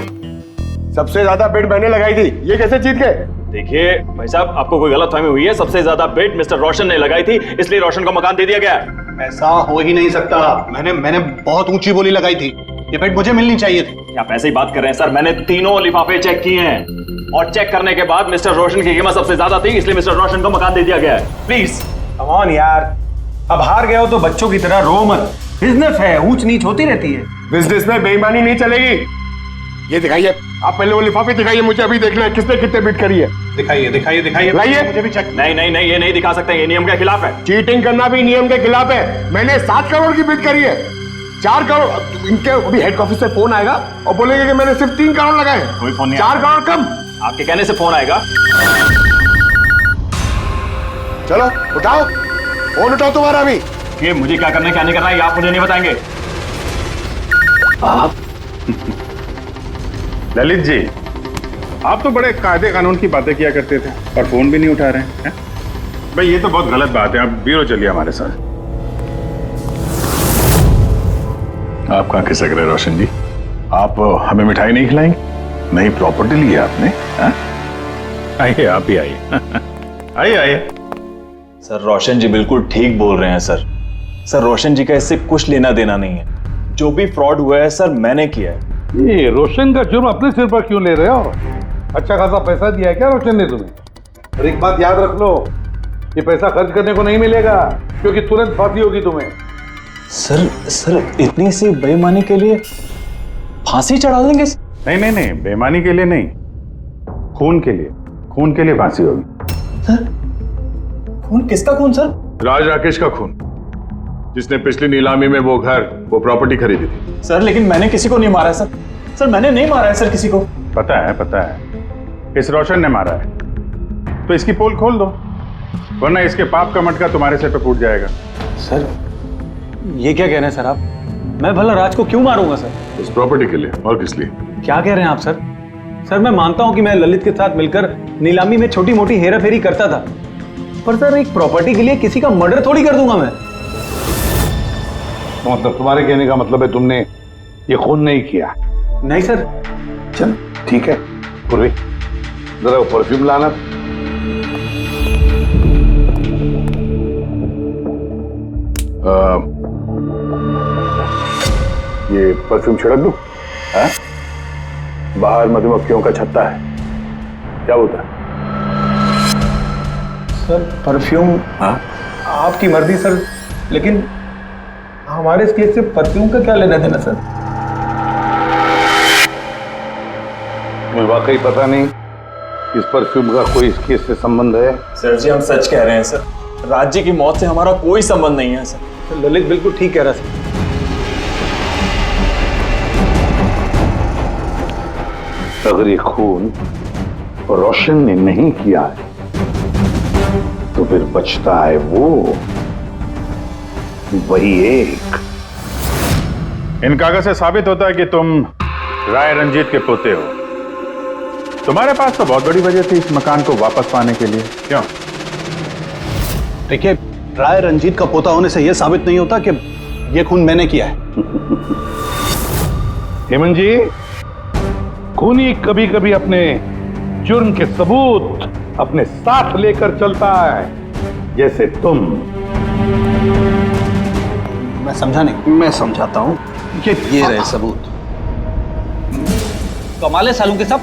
सबसे ज्यादा बेट मैंने लगाई थी, ये कैसे जीत गए? देखिए भाई साहब, आपको कोई गलतफहमी हुई है। सबसे ज्यादा बेट मिस्टर रोशन ने लगाई थी, इसलिए रोशन को मकान दे दिया गया। ऐसा हो ही नहीं सकता। मैंने बहुत ऊंची बोली लगाई थी, ये बेट मुझे मिलनी चाहिए थी। आप ऐसे ही बात कर रहे हैं सर, मैंने तीनों लिफाफे चेक किए हैं और चेक करने के बाद मिस्टर रोशन की कीमत सबसे ज्यादा थी, इसलिए मिस्टर रोशन को मकान दे दिया गया है। प्लीज कम ऑन यार, अब हार गए हो तो बच्चों की तरह रो मत। बिजनेस है, ऊंच नीच होती रहती है। बिजनेस में बेईमानी नहीं चलेगी। ये दिखाइए, आप पहले वो लिफाफे दिखाइए, मुझे अभी देखना है किसने कितने बिट करी है। दिखाइए दिखाइए दिखाइए, लाइए। मुझे भी चेक। नहीं नहीं नहीं, ये नहीं दिखा सकते, ये नियम के खिलाफ है। चीटिंग करना भी नियम के खिलाफ है। मैंने 7 करोड़ की बिट करी है, 4 करोड़। इनके अभी हेड ऑफिस से फोन आएगा और बोलेंगे कि मैंने सिर्फ 3 करोड़ लगाए। कोई फोन नहीं 4 करोड़ कम। आपके कहने से फोन आएगा। चलो उठाओ फोन, उठाओ तुम्हारा भी। ये मुझे क्या करना है क्या नहीं करना है, ये आप मुझे नहीं बताएंगे। आप ललित जी, आप तो बड़े कायदे कानून की बातें किया करते थे और फोन भी नहीं उठा रहे हैं। भाई ये तो बहुत गलत बात है, आप ब्यूरो चलिए हमारे साथ। आप कहाँ खिसक रहे रोशन जी? आप हमें मिठाई नहीं खिलाएंगे? नई प्रॉपर्टी ली है आपने? हाँ? आइए, आप ही आइए। आइए आइए। सर रोशन जी बिल्कुल ठीक बोल रहे हैं सर। सर रोशन जी का इससे कुछ लेना देना नहीं है। जो भी फ्रॉड हुआ है सर मैंने किया है। ये रोशन का जुर्म अपने सिर पर क्यों ले रहे हो? अच्छा खासा पैसा दिया है क्या रोशन ने तुम्हें? और एक बात याद रख लो, ये पैसा खर्च करने को नहीं मिलेगा, क्योंकि तुरंत फांसी होगी तुम्हें। सर इतनी सी बेईमानी के लिए फांसी चढ़ा देंगे? नहीं नहीं नहीं, बेईमानी के लिए नहीं, खून के लिए फांसी होगी। सर खून? किसका खून सर? राज राकेश का खून, जिसने पिछली नीलामी में वो प्रॉपर्टी खरीदी थी। सर लेकिन मैंने किसी को नहीं मारा है सर। सर मैंने नहीं मारा है सर किसी को। पता है, इस रोशन ने मारा है। तो इसकी पोल खोल दो, वरना इसके पाप का मटका तुम्हारे सिर पे फूट जाएगा। सर ये क्या कह रहे हैं सर आप? मैं भला राज को क्यों मारूंगा सर? इस प्रॉपर्टी के लिए, और किस लिए? क्या कह रहे हैं आप सर? सर मैं मानता हूं कि मैं ललित के साथ मिलकर नीलामी में छोटी मोटी हेरा फेरी करता था, पर सर एक प्रॉपर्टी के लिए किसी का मर्डर थोड़ी कर दूंगा मैं। मतलब तुम्हारे कहने का मतलब है तुमने ये खून नहीं किया? नहीं सर। चल ठीक है, पूर्वी जरा वो परफ्यूम लाना। ये परफ्यूम छिड़क दूं? हाँ? बाहर मधुमक्खियों का छत्ता है, क्या होता है? Sir perfume? हाँ आपकी मर्जी सर, लेकिन हमारे इस केस से परफ्यूम का क्या लेना देना सर? मुझे वाकई पता नहीं इस परफ्यूम का कोई इस केस से संबंध है। सर जी हम सच कह रहे हैं सर, राज जी की मौत से हमारा कोई संबंध नहीं है सर। ललित बिल्कुल ठीक कह रहा सर। अगर ये खून रोशन ने नहीं किया है तो फिर बचता है वही एक। इन कागज से साबित होता है कि तुम राय रंजीत के पोते हो। तुम्हारे पास तो बहुत बड़ी वजह थी इस मकान को वापस पाने के लिए, क्यों? देखिए, राय रंजीत का पोता होने से यह साबित नहीं होता कि यह खून मैंने किया है। हेमंत जी, खूनी कभी कभी अपने जुर्म के सबूत अपने साथ लेकर चलता है, जैसे तुम। मैं समझा नहीं। मैं समझाता हूं। ये रहे सबूत। कमाल है सालू के साहब,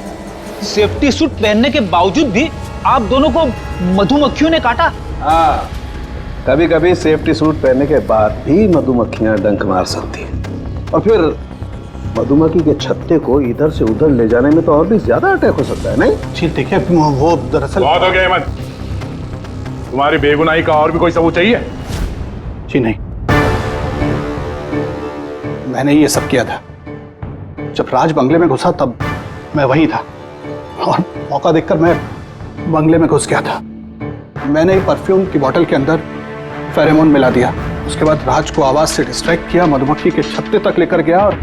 सेफ्टी सूट पहनने के बावजूद भी आप दोनों को मधुमक्खियों ने काटा। हाँ, कभी कभी सेफ्टी सूट पहनने के बाद भी मधुमक्खियां डंक मार सकती हैं, और फिर मधुमक्खी के छत्ते को इधर से उधर ले जाने में तो और भी ज्यादा अटैक हो सकता है, नहीं? जी देखिए, वो दरअसल बहुत हो गया हेमंत, तुम्हारी बेगुनाही का और भी कोई सबूत चाहिए? जी नहीं, मैंने ये सब किया था। जब राज बंगले में घुसा तब मैं वहीं था, और मौका देखकर मैं बंगले में घुस गया था। मैंने परफ्यूम की बोतल के अंदर फेरोमोन मिला दिया। उसके बाद राज को आवाज से डिस्ट्रैक्ट किया, मधुमक्खी के छत्ते तक लेकर गया, और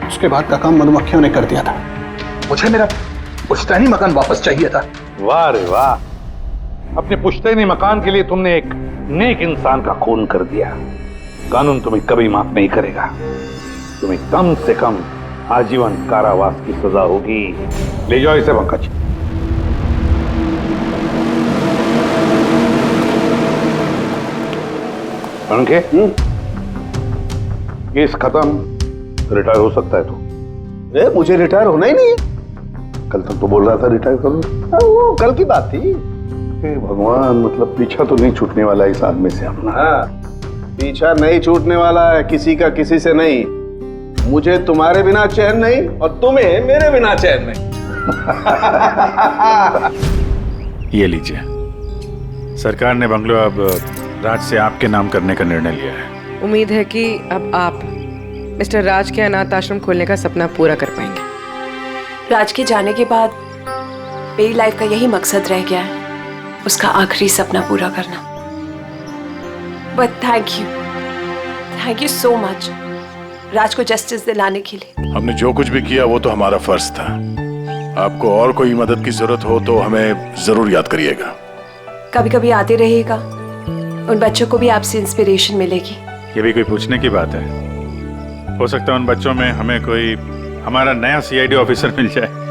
उसके बाद का काम मधुमक्खियों ने कर दिया था। मुझे मेरा पुश्तैनी मकान वापस चाहिए था। वाह रे वाह, अपने पुश्तैनी मकान के लिए तुमने एक नेक इंसान का खून कर दिया। कानून तुम्हें कभी माफ नहीं करेगा। तुम्हें कम से कम आजीवन कारावास की सजा होगी। ले जाओ इसे पंकज। पंखे, केस खत्म, रिटायर हो सकता है तू। मुझे रिटायर होना ही नहीं है। कल तक तो बोल रहा था रिटायर करो। वो कल की बात थी। भगवान, मतलब पीछा तो नहीं छूटने वाला इस आदमी से अपना। हाँ, पीछा नहीं छूटने वाला है किसी का, किसी से नहीं। मुझे तुम्हारे बिना चैन नहीं, और तुम्हें मेरे बिना चैन नहीं। ये लीजिए, सरकार ने बंगलो अब राज से आपके नाम करने का निर्णय लिया है। उम्मीद है कि अब आप मिस्टर राज के अनाथ आश्रम खोलने का सपना पूरा कर पाएंगे। राज के जाने के बाद मेरी लाइफ का यही मकसद रह गया है, उसका आखिरी सपना पूरा करना। But thank you so much Raj को जस्टिस दिलाने के लिए। हमने जो कुछ भी किया वो तो हमारा फर्ज था। आपको और कोई मदद की जरूरत हो तो हमें जरूर याद करिएगा। कभी कभी आते रहिएगा, उन बच्चों को भी आपसे इंस्पिरेशन मिलेगी। ये भी कोई पूछने की बात है? हो सकता है उन बच्चों में हमें कोई हमारा नया सीआईडी ऑफिसर मिल जाए।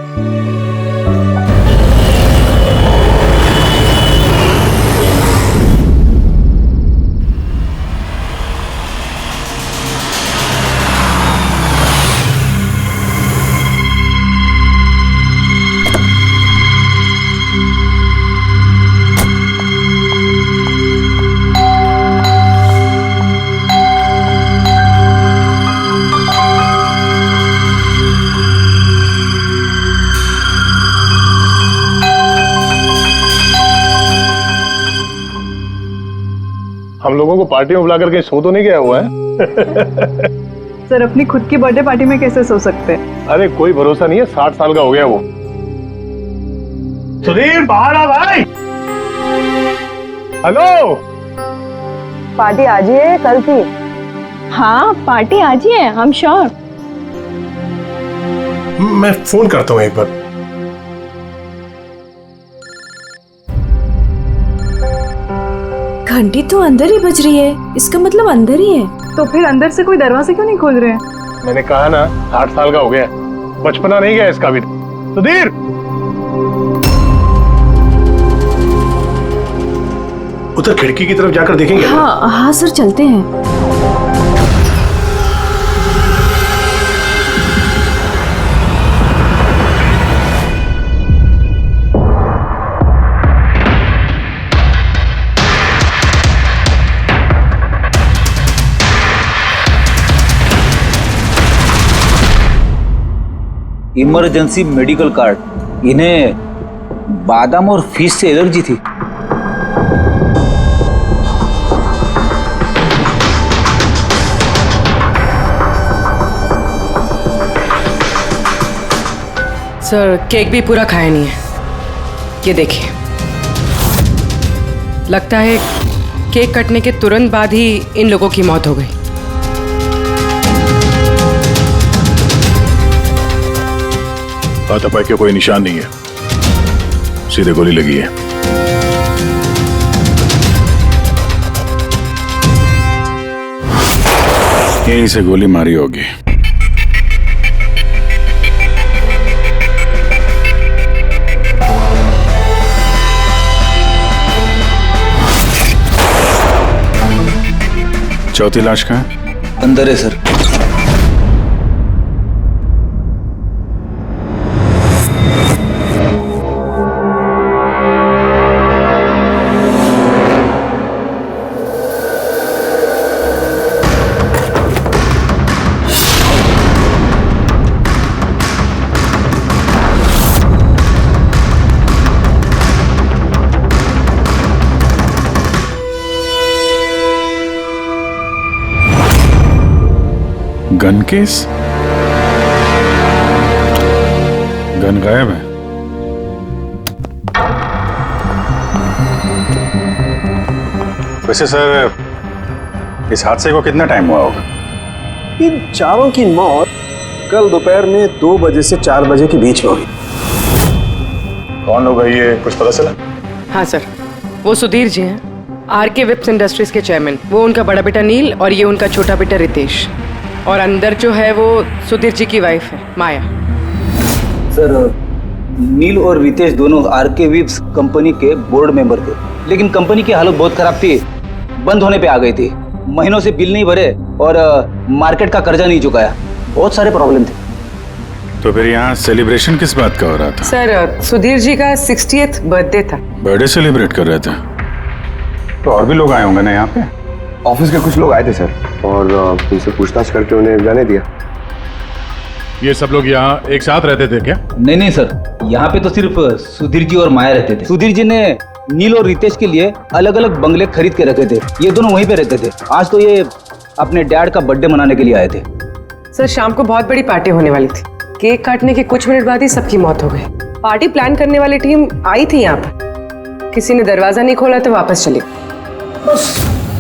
हम लोगों को पार्टी में बुलाकर कहीं सो तो नहीं गया हुआ है? सर अपनी खुद की बर्थडे पार्टी में कैसे सो सकते हैं? अरे कोई भरोसा नहीं है, 60 साल का हो गया वो। सुधीर बाहर आ भाई। हेलो, पार्टी आज ही है कल की? हाँ पार्टी आज ही है, हम श्योर। मैं फोन करता हूँ एक बार। घंटी तो अंदर ही बज रही है, इसका मतलब अंदर ही है। तो फिर अंदर से कोई दरवाजा क्यों नहीं खोल रहे हैं? मैंने कहा ना 60 साल का हो गया, बचपना नहीं गया इसका भी। सुधीर, उधर खिड़की की तरफ जाकर देखेंगे। हाँ हाँ सर चलते हैं। Emergency medical card. इन्हें बादाम और फिश से एलर्जी थी। सर केक भी पूरा खाया नहीं है, ये देखिए। लगता है केक कटने के तुरंत बाद ही इन लोगों की मौत हो गई। हाथापाई के कोई निशान नहीं है, सीधे गोली लगी है। यहीं से गोली मारी होगी। चौथी लाश कहाँ है? अंदर है सर। Gun case? गन गायब है। वैसे सर इस हादसे को कितना टाइम हुआ होगा? इन चारों की मौत कल दोपहर में 2 बजे से 4 बजे के बीच में हुई। कौन लोग है ये, कुछ पता चला? हाँ सर, वो सुधीर जी हैं, आरके विप्स इंडस्ट्रीज के चेयरमैन। वो उनका बड़ा बेटा नील और ये उनका छोटा बेटा रितेश। और अंदर जो है वो सुधीर जी की वाइफ है माया। सर नील और रितेश दोनों आरके विप्स कंपनी के बोर्ड मेंबर थे, लेकिन कंपनी की हालत बहुत खराब थी, बंद होने पे आ गई थी। महीनों से बिल नहीं भरे और मार्केट का कर्जा नहीं चुकाया, बहुत सारे प्रॉब्लम थे। तो फिर यहाँ सेलिब्रेशन किस बात का हो रहा था? सर सुधीर जी का 60th बर्थडे था। बर्थडे सेलिब्रेट कर रहे थे? तो और भी लोग आए होंगे ना यहाँ पे? ऑफिस के कुछ लोग आए थे सर, और उनसे पूछताछ करके उन्हें जाने दिया। ये सब लोग यहाँ एक साथ रहते थे क्या? नहीं सर, यहाँ पे तो सिर्फ सुधीर जी और माया रहते थे। सुधीर जी ने नील और रितेश के लिए अलग अलग बंगले खरीद के रखे थे, ये दोनों वहीं पे रहते थे। आज तो ये अपने डैड का बर्थडे मनाने के लिए आए थे। सर शाम को बहुत बड़ी पार्टी होने वाली थी, केक काटने के कुछ मिनट बाद ही सबकी मौत हो गई। पार्टी प्लान करने वाली टीम आई थी यहाँ पर, किसी ने दरवाजा नहीं खोला तो वापस चली।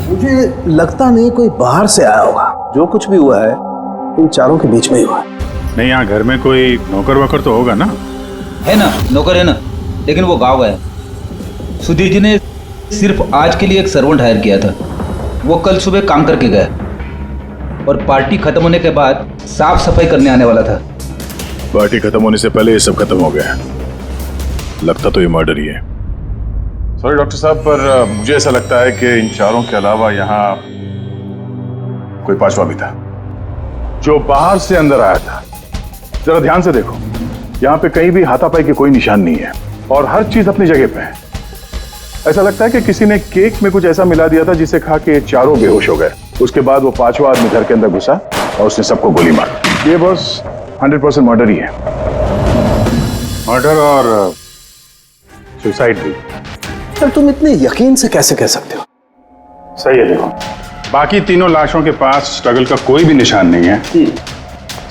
मुझे लगता नहीं कोई बाहर से आया होगा। जो कुछ भी हुआ है इन चारों के बीच में ही हुआ है। नहीं, यहाँ घर में कोई नौकर वोकर तो होगा ना? है ना, नौकर है ना, लेकिन वो गाँव गया। सुधीर जी ने सिर्फ आज के लिए एक सर्वेंट हायर किया था, वो कल सुबह काम करके गया। और पार्टी खत्म होने के बाद साफ सफाई करने आने वाला था। पार्टी खत्म होने से पहले ये सब खत्म हो गया। लगता तो ये मर्डर ही है। सॉरी डॉक्टर साहब, पर मुझे ऐसा लगता है कि इन चारों के अलावा यहाँ कोई पांचवा भी था जो बाहर से अंदर आया था। जरा ध्यान से देखो, यहाँ पे कहीं भी हाथापाई के कोई निशान नहीं है और हर चीज अपनी जगह पे है। ऐसा लगता है कि किसी ने केक में कुछ ऐसा मिला दिया था जिसे खा के चारों बेहोश हो गए। उसके बाद वो पांचवा आदमी घर के अंदर घुसा और उसने सबको गोली मारी। ये बस 100% मर्डर ही है। मर्डर और सुसाइड भी। सर तुम इतने यकीन से कैसे कह सकते हो? सही है, देखो बाकी तीनों लाशों के पास स्ट्रगल का कोई भी निशान नहीं है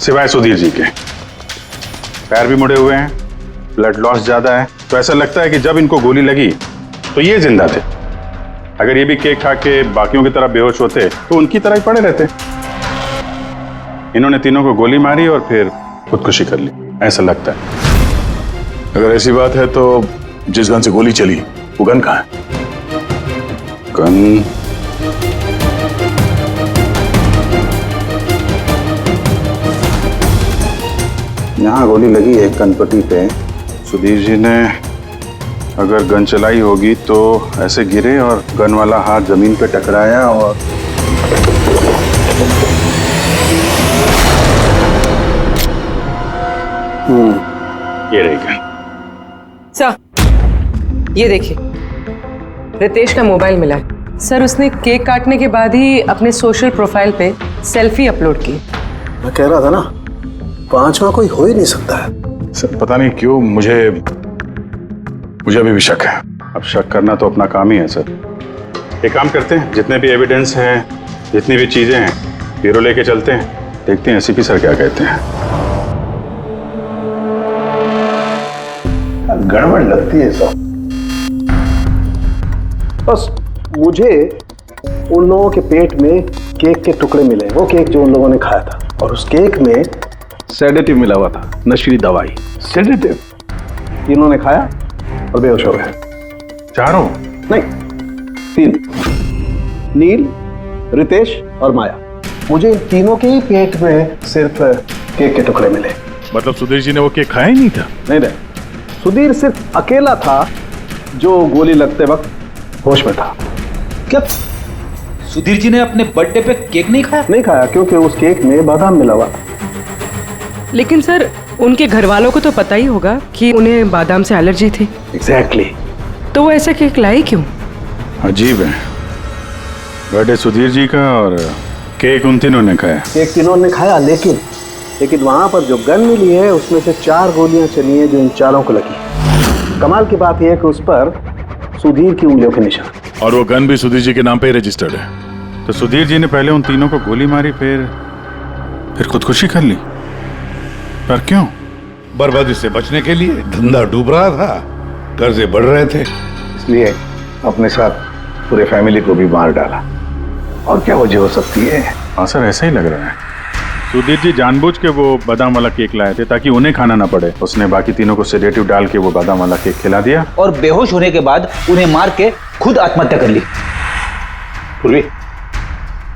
सिवाय सुधीर जी के। पैर भी मुड़े हुए हैं, ब्लड लॉस ज्यादा है, तो ऐसा लगता है कि जब इनको गोली लगी तो ये जिंदा थे। अगर ये भी केक खा के बाकियों की तरह बेहोश होते तो उनकी तरह ही पड़े रहते। इन्होंने तीनों को गोली मारी और फिर खुदकुशी कर ली, ऐसा लगता है। अगर ऐसी बात है तो जिस गन से गोली चली वो गन कहाँ है? गन यहाँ गोली लगी है गणपति पे। सुधीर जी ने अगर गन चलाई होगी तो ऐसे गिरे और गन वाला हाथ जमीन पे टकराया और ये रही गन। सर ये देखिए, रितेश का मोबाइल मिला है। सर उसने केक काटने के बाद ही अपने सोशल प्रोफाइल पे सेल्फी अपलोड की। मैं कह रहा था ना, पांचवा कोई हो ही नहीं सकता है। सर पता नहीं क्यों मुझे अभी भी शक है। अब शक करना तो अपना काम ही है सर। एक काम करते हैं, जितने भी एविडेंस हैं, जितनी भी चीजें हैं, ब्यूरो लेके चलते हैं, देखते हैं एसीपी सर क्या कहते हैं। गड़बड़ लगती है सब। बस मुझे उन लोगों के पेट में केक के टुकड़े मिले, वो केक जो उन लोगों ने खाया था, और उस केक में सेडेटिव मिला हुआ था, नशीली दवाई। सेडेटिव इन्होंने खाया और बेहोश हो गए। चारों? नहीं, 3, नील, रितेश और माया। मुझे इन तीनों के ही पेट में सिर्फ केक के टुकड़े मिले। मतलब सुधीर जी ने वो केक खाया ही नहीं था? नहीं, सुधीर सिर्फ अकेला था जो गोली लगते वक्त होश में था। क्या सुधीर जी ने अपने बर्थडे पे केक नहीं खाया? नहीं खाया, क्योंकि उस केक में बादाम मिला हुआ था। लेकिन सर उनके घर वालों को तो पता ही होगा कि उन्हें बादाम से एलर्जी थी। एग्जैक्टली। तो वो ऐसा केक लाई क्यों? अजीब है, बर्थडे सुधीर जी का और केक उन तीनों ने खाया। केक तीनों ने खाया, लेकिन वहां पर जो गन मिली है उसमें से 4 गोलियां चली हैं जो इन चारों को लगी। कमाल की बात यह है कि उस पर सुधीर की उंगलियों के निशान, और वो गन भी सुधीर जी के नाम पे ही रजिस्टर्ड है। तो सुधीर जी ने पहले उन तीनों को गोली मारी, फिर खुदकुशी कर ली। पर क्यों? बर्बादी से बचने के लिए। धंधा डूब रहा था, कर्जे बढ़ रहे थे, इसलिए अपने साथ पूरे फैमिली को भी मार डाला। और क्या वजह हो सकती है? हाँ सर, ऐसा ही लग रहा है। सुधीर जी जानबूझ के वो बादाम वाला केक लाए थे ताकि उन्हें खाना ना पड़े। उसने बाकी तीनों को सेडेटिव डाल के वो बादाम वाला केक खिला दिया और बेहोश होने के बाद उन्हें मार के खुद आत्महत्या कर ली। पूर्वी,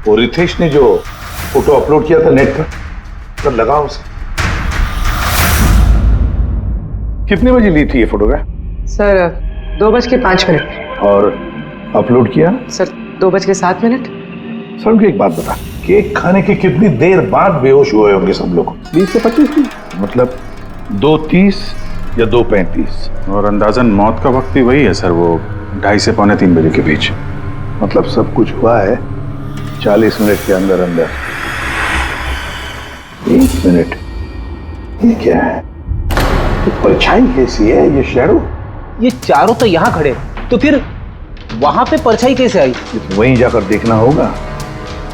वो रितेश ने जो फोटो अपलोड किया था नेट पर, तब लगा उसे। कितने बजे ली थी ये फोटोग्राफ? सर 2:05। और अपलोड किया? सर 2:07। सर मुझे एक बात बता, केक खाने के कितनी देर बाद बेहोश हुए होंगे सब लोग? 20 से 25 मिनट, मतलब 2:30 या 2:35। और अंदाजन मौत का वक्त भी वही है सर, वो 2:30 से 2:45 बजे के बीच। मतलब सब कुछ हुआ है 40 मिनट के अंदर अंदर। 1 मिनट, ये क्या है? ये परछाई कैसी है? ये शैडो? ये चारों तो यहाँ खड़े, तो फिर वहां पे परछाई कैसे आई? वहीं जाकर देखना होगा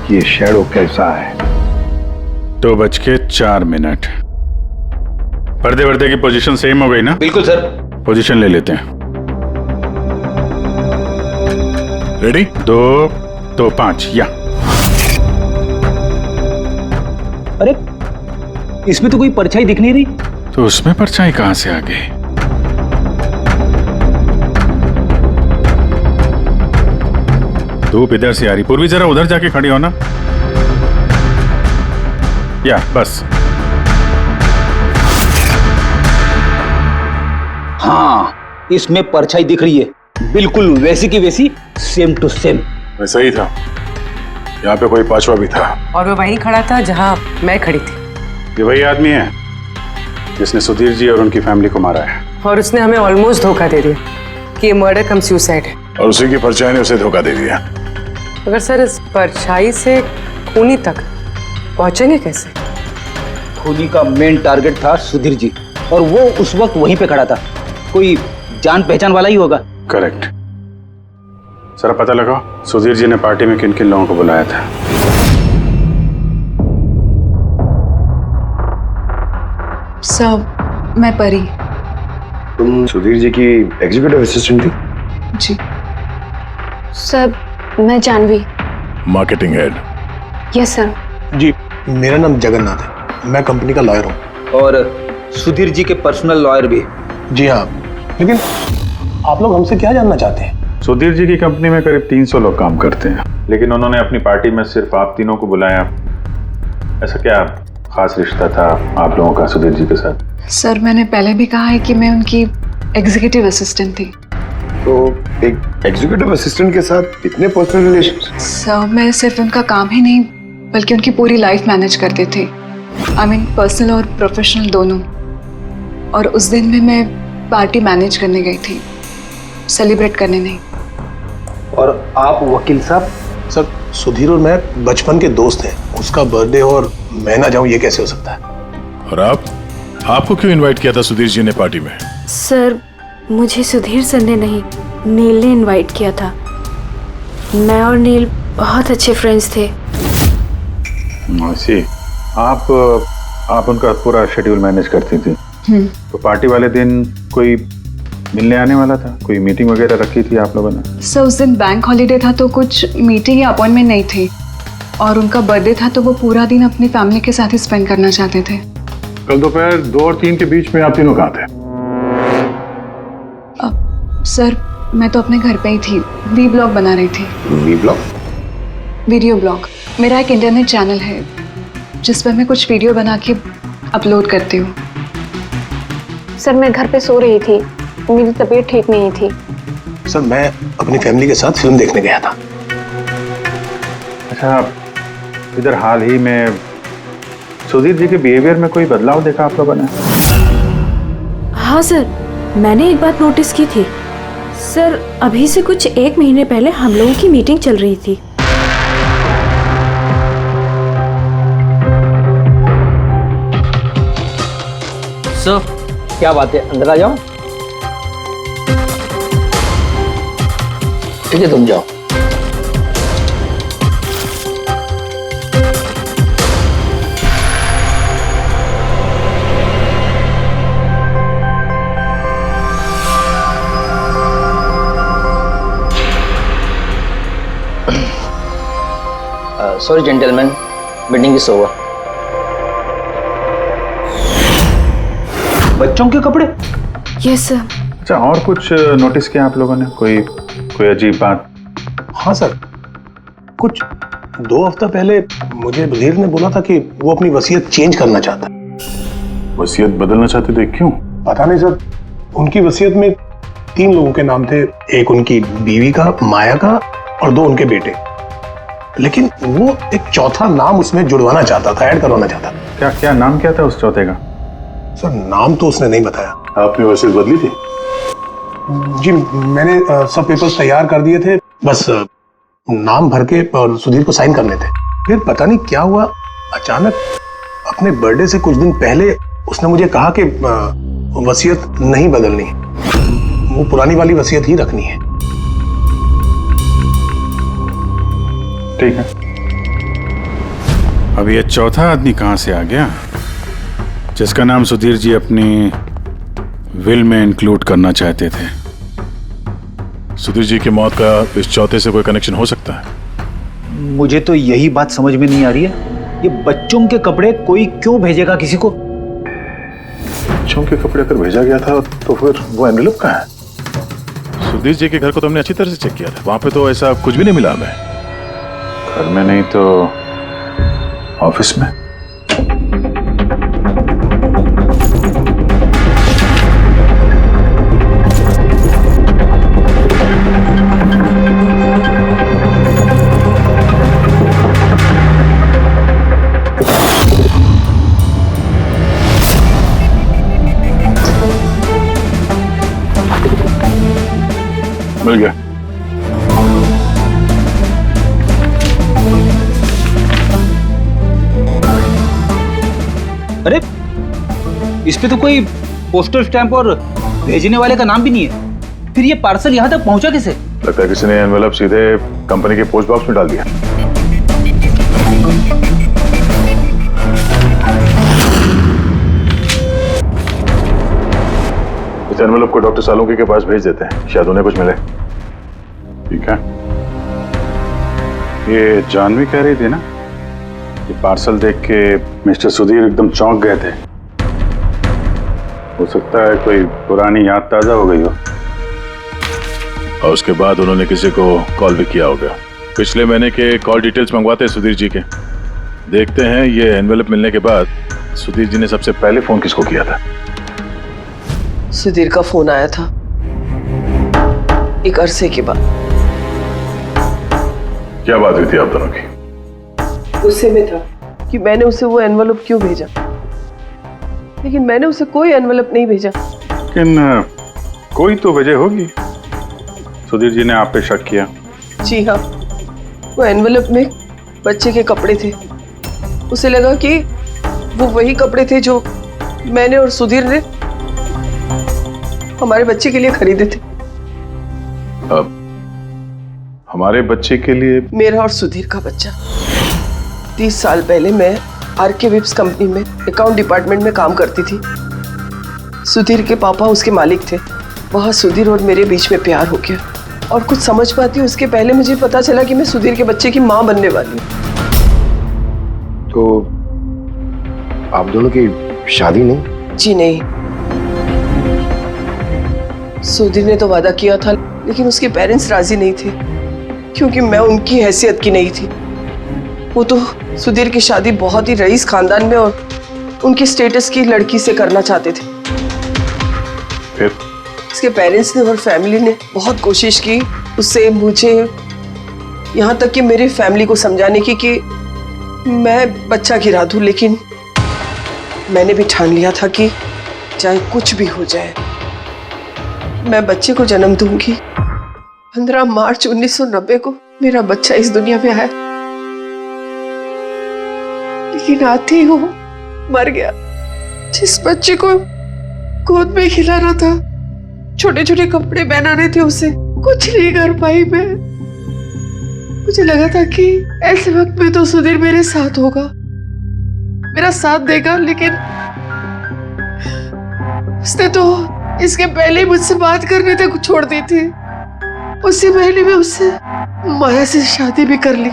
कि ये शैडो कैसा है। 2:04। पर्दे वर्दे की पोजीशन सेम हो गई ना? बिल्कुल सर। पोजीशन ले लेते हैं। रेडी? 2, 2, 5 या। अरे इसमें तो कोई परछाई दिख नहीं रही। तो उसमें परछाई कहां से आ गई? धूप इधर से आ रही। पूर्वी जरा उधर जाके खड़ी हो ना। या बस। हाँ, इसमें परछाई दिख रही है, बिल्कुल वैसी की वैसी, सेम टू सेम। मैं सही था, यहाँ पे कोई पांचवा भी था। और वो वहीं खड़ा था जहाँ मैं खड़ी थी। ये वही आदमी है जिसने सुधीर जी और उनकी फैमिली को मारा है। और उसने हमें ऑलमोस्ट धोखा दे दिया कि ये मर्डर कम सुसाइड है। और उसी की परछाई ने उसे धोखा दे दिया। मगर सर, इस परछाई से खूनी तक पहुंचेंगे कैसे? खूनी का मेन टारगेट था सुधीर जी, और वो उस वक्त वहीं पे खड़ा था। कोई जान पहचान वाला ही होगा। करेक्ट। सर पता लगाओ सुधीर जी ने पार्टी में किन किन लोगों को बुलाया था। सब मैं परी। तुम सुधीर जी की एग्जीक्यूटिव असिस्टेंट थी? जी सर, मैं Janhvi, marketing head. Yes sir. जी मेरा नाम जगन्नाथ है, मैं कंपनी का लॉयर हूँ। और सुधीर जी के पर्सनल लॉयर भी। जी हाँ, लेकिन आप लोग हमसे क्या जानना चाहते हैं? सुधीर जी की कंपनी में करीब 300 लोग काम करते हैं, लेकिन उन्होंने अपनी पार्टी में सिर्फ आप तीनों को बुलाया। ऐसा क्या खास रिश्ता था आप लोगों का सुधीर जी के साथ? सर, मैंने पहले भी कहा है कि मैं उनकी एग्जीक्यूटिव असिस्टेंट थी। तो एक एग्जीक्यूटिव असिस्टेंट के साथ इतने पर्सनल रिलेशन? सर, मैं सिर्फ उनका काम ही नहीं बल्कि उनकी पूरी लाइफ मैनेज करते थे। आई मीन पर्सनल और प्रोफेशनल दोनों। और उस दिन में मैं पार्टी मैनेज करने गई थी, सेलिब्रेट करने नहीं। और आप वकील साहब? सर सुधीर और मैं बचपन के दोस्त हैं, उसका बर्थडे और मैं ना जाऊं ये कैसे हो सकता है? और आपको क्यों इनवाइट किया था सुधीर जी ने पार्टी में? सर, मुझे सुधीर सर ने नहीं, नील ने इनवाइट किया था। मैं और नील बहुत अच्छे फ्रेंड्स थे। सी, आप उनका पूरा शेड्यूल मैनेज करती थी। तो पार्टी वाले दिन कोई मिलने आने वाला था? कोई मीटिंग वगैरह रखी थी आप लोगों ने? सर, उस दिन बैंक हॉलीडे था तो कुछ मीटिंग या अपॉइंटमेंट नहीं थी, और उनका बर्थडे था तो वो पूरा दिन अपनी फैमिली के साथ ही स्पेंड करना चाहते थे। कल दोपहर 2 और 3 के बीच में आप तीनों कहाँ थे? सर, मैं तो अपने घर पे ही थी, वी ब्लॉग बना रही थी। V blog? Video blog. मेरा एक इंटरनेट चैनल है जिस पर मैं कुछ वीडियो बना के अपलोड करती हूँ। सर, मैं घर पे सो रही थी, मेरी तबीयत ठीक नहीं थी। सर मैं अपनी फैमिली के साथ फिल्म देखने गया था। अच्छा, इधर हाल ही में सुधीर जी के बिहेवियर में कोई बदलाव देखा आप लोगों ने? हाँ सर, मैंने एक बात नोटिस की थी। सर, अभी से कुछ 1 महीने पहले हम लोगों की मीटिंग चल रही थी। सर, क्या बात है, अंदर आ जाओ। ठीक है, तुम जाओ। Sorry gentleman, meeting is over. बच्चों के कपड़े? Yes sir. अच्छा, और कुछ नोटिस किया आप लोगों ने? कोई अजीब बात? हाँ सर, कुछ 2 हफ्ता पहले मुझे सुधीर ने बोला था कि वो अपनी वसीयत चेंज करना चाहता है। वसीयत बदलना चाहते थे? क्यों? पता नहीं सर, उनकी वसीयत में 3 लोगों के नाम थे, एक उनकी बीवी का, माया का, और 2 उनके बेटे। लेकिन वो एक चौथा नाम उसमें जुड़वाना चाहता था, ऐड करवाना चाहता था। क्या नाम क्या था उस चौथे का? सर नाम तो उसने नहीं बताया। आपने वसीयत बदली थी? जी मैंने सब पेपर्स तैयार कर दिए थे, बस नाम भर के और सुधीर को साइन करने थे। फिर पता नहीं क्या हुआ, अचानक अपने बर्थडे से कुछ दिन पहले उसने मुझे कहा कि वसीयत नहीं बदलनी, वो पुरानी वाली वसीयत ही रखनी है। ठीक है, अब ये चौथा आदमी कहां से आ गया जिसका नाम सुधीर जी अपनी विल में इंक्लूड करना चाहते थे? सुधीर जी की मौत का इस चौथे से कोई कनेक्शन हो सकता है? मुझे तो यही बात समझ में नहीं आ रही है, ये बच्चों के कपड़े कोई क्यों भेजेगा किसी को? बच्चों के कपड़े अगर भेजा गया था तो फिर वो एनवेलप कहाँ है? सुधीर जी के घर को तो हमने अच्छी तरह से चेक किया था, वहां पे तो ऐसा कुछ भी नहीं मिला हमें। घर में नहीं तो ऑफिस में। अरे इस पे तो कोई पोस्टल स्टैंप और भेजने वाले का नाम भी नहीं है। फिर ये पार्सल यहाँ तक पहुंचा कैसे? लगता है किसी ने एनवेलप सीधे कंपनी के पोस्ट बॉक्स में डाल दिया। इस एनवेलप को डॉक्टर सालुंकी के पास भेज देते हैं, शायद उन्हें कुछ मिले। ठीक है। ये जानवी कह रही थी ना, ये पार्सल देख के मिस्टर सुधीर एकदम चौंक गए थे। हो सकता है कोई पुरानी याद ताजा हो गई हो और उसके बाद उन्होंने किसी को कॉल भी किया होगा। पिछले महीने के कॉल डिटेल्स मंगवाते हैं सुधीर जी के। देखते हैं ये एनवेलप मिलने के बाद सुधीर जी ने सबसे पहले फोन किसको किया था। सुधीर का फोन आया था एक अरसे के बाद। क्या बात हुई थी आप दोनों की? गुस्से में था कि मैंने उसे वो एनवेलप क्यों भेजा, लेकिन मैंने उसे कोई एनवेलप नहीं भेजा। लेकिन कोई तो वजह होगी। सुधीर जी ने आप पे शक किया। जी हाँ, वो एनवेलप में बच्चे के कपड़े थे। उसे लगा कि वो वही कपड़े थे जो मैंने और सुधीर ने हमारे बच्चे के लिए खरीदे थे। अब हमारे बच्चे के लिए? मेरा और सुधीर का बच्चा। 30 साल पहले मैं आरके विप्स कंपनी में अकाउंट डिपार्टमेंट में काम करती थी। सुधीर के पापा उसके मालिक थे। वहाँ सुधीर और मेरे बीच में प्यार हो गया और कुछ समझ पाती उसके पहले मुझे पता चला कि मैं सुधीर के बच्चे की माँ बनने वाली हूँ। तो आप दोनों की शादी नहीं? जी नहीं। सुधीर ने तो वादा किया था, लेकिन उसके पेरेंट्स राजी नहीं थे क्योंकि मैं उनकी हैसियत की नहीं थी। वो तो सुधीर की शादी बहुत ही रईस खानदान में और उनकी स्टेटस की लड़की से करना चाहते थे। फिर उसके पेरेंट्स ने और फैमिली ने बहुत कोशिश की उससे, मुझे, यहाँ तक कि मेरी फैमिली को समझाने की कि मैं बच्चा गिरा दूं, लेकिन मैंने भी ठान लिया था कि चाहे कुछ भी हो जाए मैं बच्चे को जन्म दूंगी। 15 मार्च 1990 को मेरा बच्चा इस दुनिया में आया, लेकिन आते ही वो मर गया। जिस बच्चे को गोद में खिलाना था, छोटे छोटे कपड़े पहनाने थे, उसे कुछ नहीं कर पाई मैं। मुझे लगा था कि ऐसे वक्त में तो सुधीर मेरे साथ होगा, मेरा साथ देगा, लेकिन उसने तो इसके पहले ही मुझसे बात करने तक छोड़ दी थी। उसी महीने में उससे माया से शादी भी कर ली।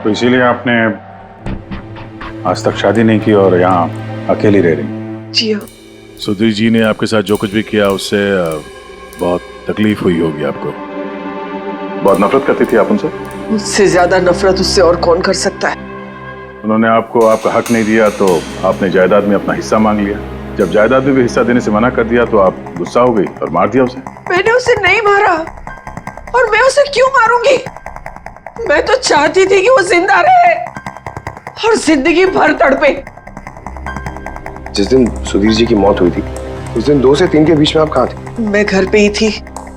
तो इसीलिए आपने आज तक शादी नहीं की और यहाँ अकेली रह रही? जी हाँ। सुधीर जी ने आपके साथ जो कुछ भी किया उससे बहुत तकलीफ हुई होगी आपको। बहुत नफरत करती थी आप उनसे? मुझसे ज्यादा नफरत उससे और कौन कर सकता है। उन्होंने आपको आपका हक नहीं दिया तो आपने जायदाद में अपना हिस्सा मांग लिया। जब जायदाद में भी हिस्सा देने से मना कर दिया तो आप गुस्सा हो गई और मार दिया उसे। मैंने उसे नहीं मारा, और मैं उसे क्यों मारूंगी? मैं तो चाहती थी कि वो जिंदा रहे और जिंदगी भर तड़पे। जिस दिन सुधीर जी की मौत हुई थी, उस दिन 2 से 3 के बीच में आप कहाँ थे? मैं घर पे ही थी।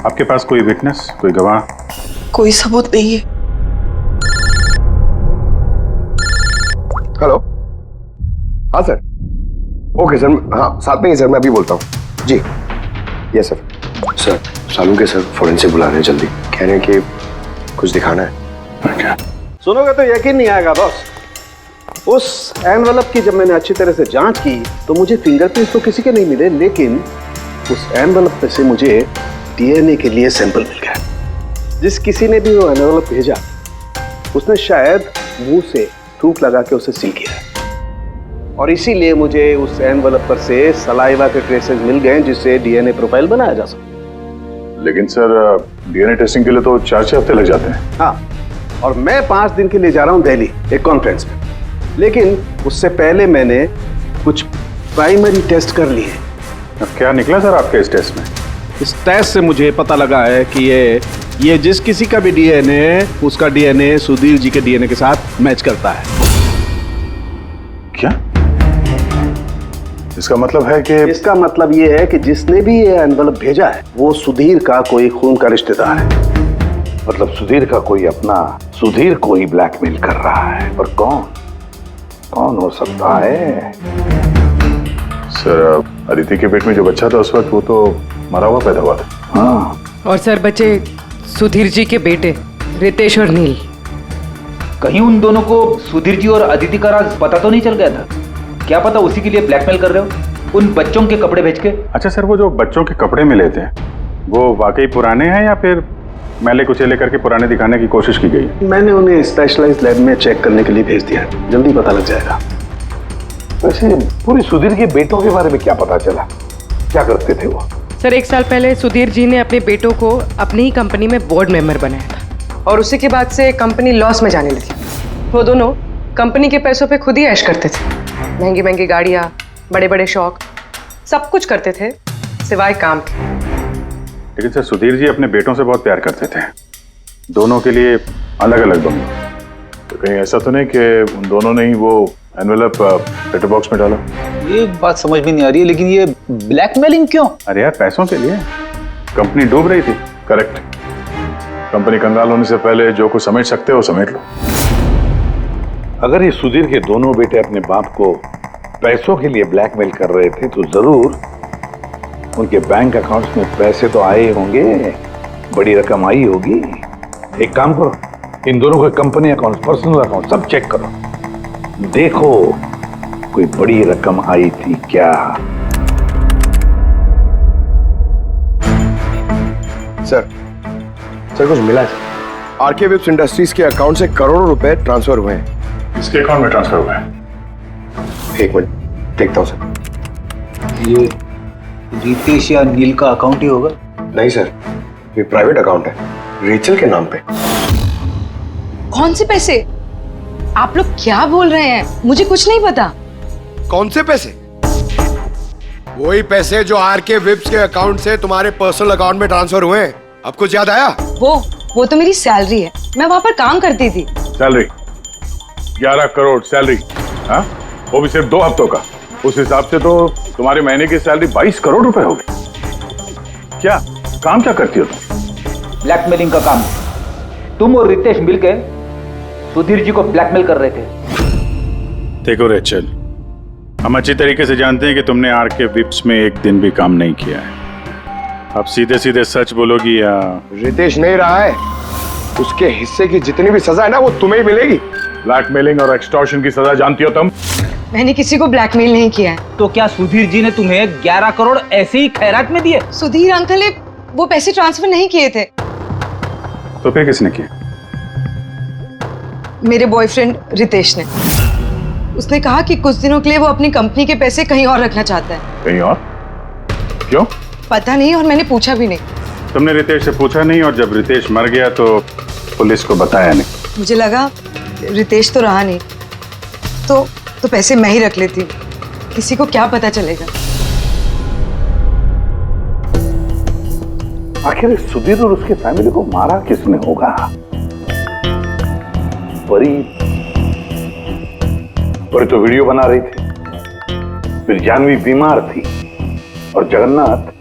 आपके पास कोई विटनेस, कोई गवाह? कोई सबूत नहीं है। हेलो, हाँ सर। ओके सर, हाँ साथ में ही सर, मैं अभी बोलता हूँ। जी yes sir. Sir Salunke sir forensic बुला रहे हैं, जल्दी कह रहे हैं कि कुछ दिखाना है। सुनोगे तो यकीन नहीं आएगा बॉस। उस एनवेलप की जब मैंने अच्छी तरह से जांच की तो मुझे फिंगरप्रिंट्स तो किसी के नहीं मिले, लेकिन उस एनवेलप में से मुझे डीएनए के लिए सैंपल मिल गया। जिस किसी ने भी वो एनवेलप भेजा उसने शायद मुंह से थूक लगा के उसे सील किया, और इसीलिए मुझे उस एनवेलप पर से सलाइवा के ट्रेसेस मिल गए जिससे डीएनए प्रोफाइल बनाया जा सकता। लेकिन सर डीएनए टेस्टिंग के लिए तो 4-6 हफ्ते लग जाते हैं। हाँ, और मैं 5 दिन के लिए जा रहा हूँ दिल्ली एक कॉन्फ्रेंस में, लेकिन उससे पहले मैंने कुछ प्राइमरी टेस्ट कर लिए। अब क्या निकला सर आपके इस टेस्ट में? इस टेस्ट से मुझे पता लगा है कि ये जिस किसी का भी डीएनए है उसका डीएनए सुधीर जी के डीएनए के साथ मैच करता है। क्या? इसका मतलब है कि? इसका मतलब ये है कि जिसने भी ये एनवेलप भेजा है वो सुधीर का कोई खून का रिश्तेदार है। मतलब सुधीर का कोई अपना सुधीर को ही ब्लैकमेल कर रहा है। और कौन हो सकता है? सर अदिति के पेट में जो बच्चा था उस वक्त वो तो मरा हुआ पैदा हुआ था। हाँ, और सर बचे सुधीर जी के बेटे रितेश और नील। कहीं उन दोनों को सुधीर जी और अदिति का राज पता तो नहीं चल गया था? क्या पता उसी के लिए ब्लैकमेल कर रहे हो उन बच्चों के कपड़े बेच के। अच्छा सर, वो जो बच्चों के कपड़े मिले थे वो वाकई पुराने हैं या फिर मैले कुचेले करके पुराने दिखाने की कोशिश की गई? मैंने उन्हें स्पेशलाइज्ड लैब में चेक करने के लिए भेज दिया, जल्दी पता लग जाएगा। वैसे पूरी सुधीर के बेटों के बारे में क्या पता चला, क्या करते थे वो? सर 1 साल पहले सुधीर जी ने अपने बेटों को अपनी ही कंपनी में बोर्ड मेंबर बनाया था और उसी के बाद से कंपनी लॉस में जाने लगी। वो दोनों कंपनी के पैसों पे खुद ही ऐश करते थे, महंगी महंगी गाड़ियाँ, बड़े बड़े शौक, सब कुछ करते थे सिवाय काम के। लेकिन सर सुधीर जी अपने बेटों से बहुत प्यार करते थे, दोनों के लिए अलग अलग बंगले। तो कहीं ऐसा तो नहीं कि उन दोनों ने ही वो एनवेलप लेटर बॉक्स में डाला? ये बात समझ में नहीं आ रही है, लेकिन ये ब्लैकमेलिंग क्यों? अरे यार पैसों के लिए, कंपनी डूब रही थी। करेक्ट, कंपनी कंगाल होने से पहले जो कुछ समेट सकते हो समेट लो। अगर ये सुधीर के दोनों बेटे अपने बाप को पैसों के लिए ब्लैकमेल कर रहे थे तो जरूर उनके बैंक अकाउंट्स में पैसे तो आए होंगे, बड़ी रकम आई होगी। एक काम करो, इन दोनों के कंपनी अकाउंट, पर्सनल अकाउंट सब चेक करो, देखो कोई बड़ी रकम आई थी क्या। सर कुछ मिला है? आरके वेब्स इंडस्ट्रीज के अकाउंट से करोड़ों रुपए ट्रांसफर हुए हैं। इसके अकाउंट में ट्रांसफर हुए हैं? एक मिनट देखता हूँ सर। ये रितेश या नील का अकाउंट ही होगा? नहीं सर, ये प्राइवेट अकाउंट है, रेचल के नाम पे। कौन से पैसे? आप लोग क्या बोल रहे हैं? मुझे कुछ नहीं पता। कौन से पैसे? वही पैसे जो आरके वेब्स के अकाउंट से तुम्हारे पर्सनल अकाउंट में ट्रांसफर हुए हैं। अब कुछ याद आया? वो तो मेरी सैलरी है, मैं वहां पर काम करती थी। सैलरी 11 करोड़ सैलरी, हाँ वो भी सिर्फ 2 हफ्तों का। उस हिसाब से तो तुम्हारे महीने की सैलरी 22 करोड़ रुपए हो गई। क्या काम क्या करती हो तुम? ब्लैकमेलिंग का काम। तुम और रितेश मिलकर सुधीर जी को ब्लैकमेल कर रहे थे। देखो रेचल, हम अच्छी तरीके से जानते हैं कि तुमने आरके विप्स में एक दिन भी काम नहीं किया है। अब सीधे सीधे सच बोलोगी या? रितेश नहीं रहा है, उसके हिस्से की जितनी भी सजा है ना वो तुम्हें ही मिलेगी। ब्लैकमेलिंग और एक्सटॉर्शन की सजा जानती हो तुम? मैंने किसी को ब्लैकमेल नहीं किया है। तो क्या सुधीर जी ने तुम्हें 11 करोड़ ऐसे ही खैरात में दिए? सुधीर अंकल ने वो पैसे ट्रांसफर नहीं किए थे। तो फिर किसने किया? मेरे बॉयफ्रेंड रितेश ने। उसने कहा कि कुछ दिनों के लिए वो अपनी कंपनी के पैसे कहीं और रखना चाहता है। कहीं और? क्यों? पता नहीं, और मैंने पूछा भी नहीं। तुमने रितेश से पूछा नहीं, और जब रितेश मर गया तो पुलिस को बताया नहीं? मुझे लगा रितेश तो रहा नहीं, तो पैसे मैं ही रख लेती हूँ, किसी को क्या पता चलेगा। आखिर सुधीर और उसके फैमिली को मारा किसने होगा? परी तो वीडियो बना रही थी, फिर जानवी बीमार थी और जगन्नाथ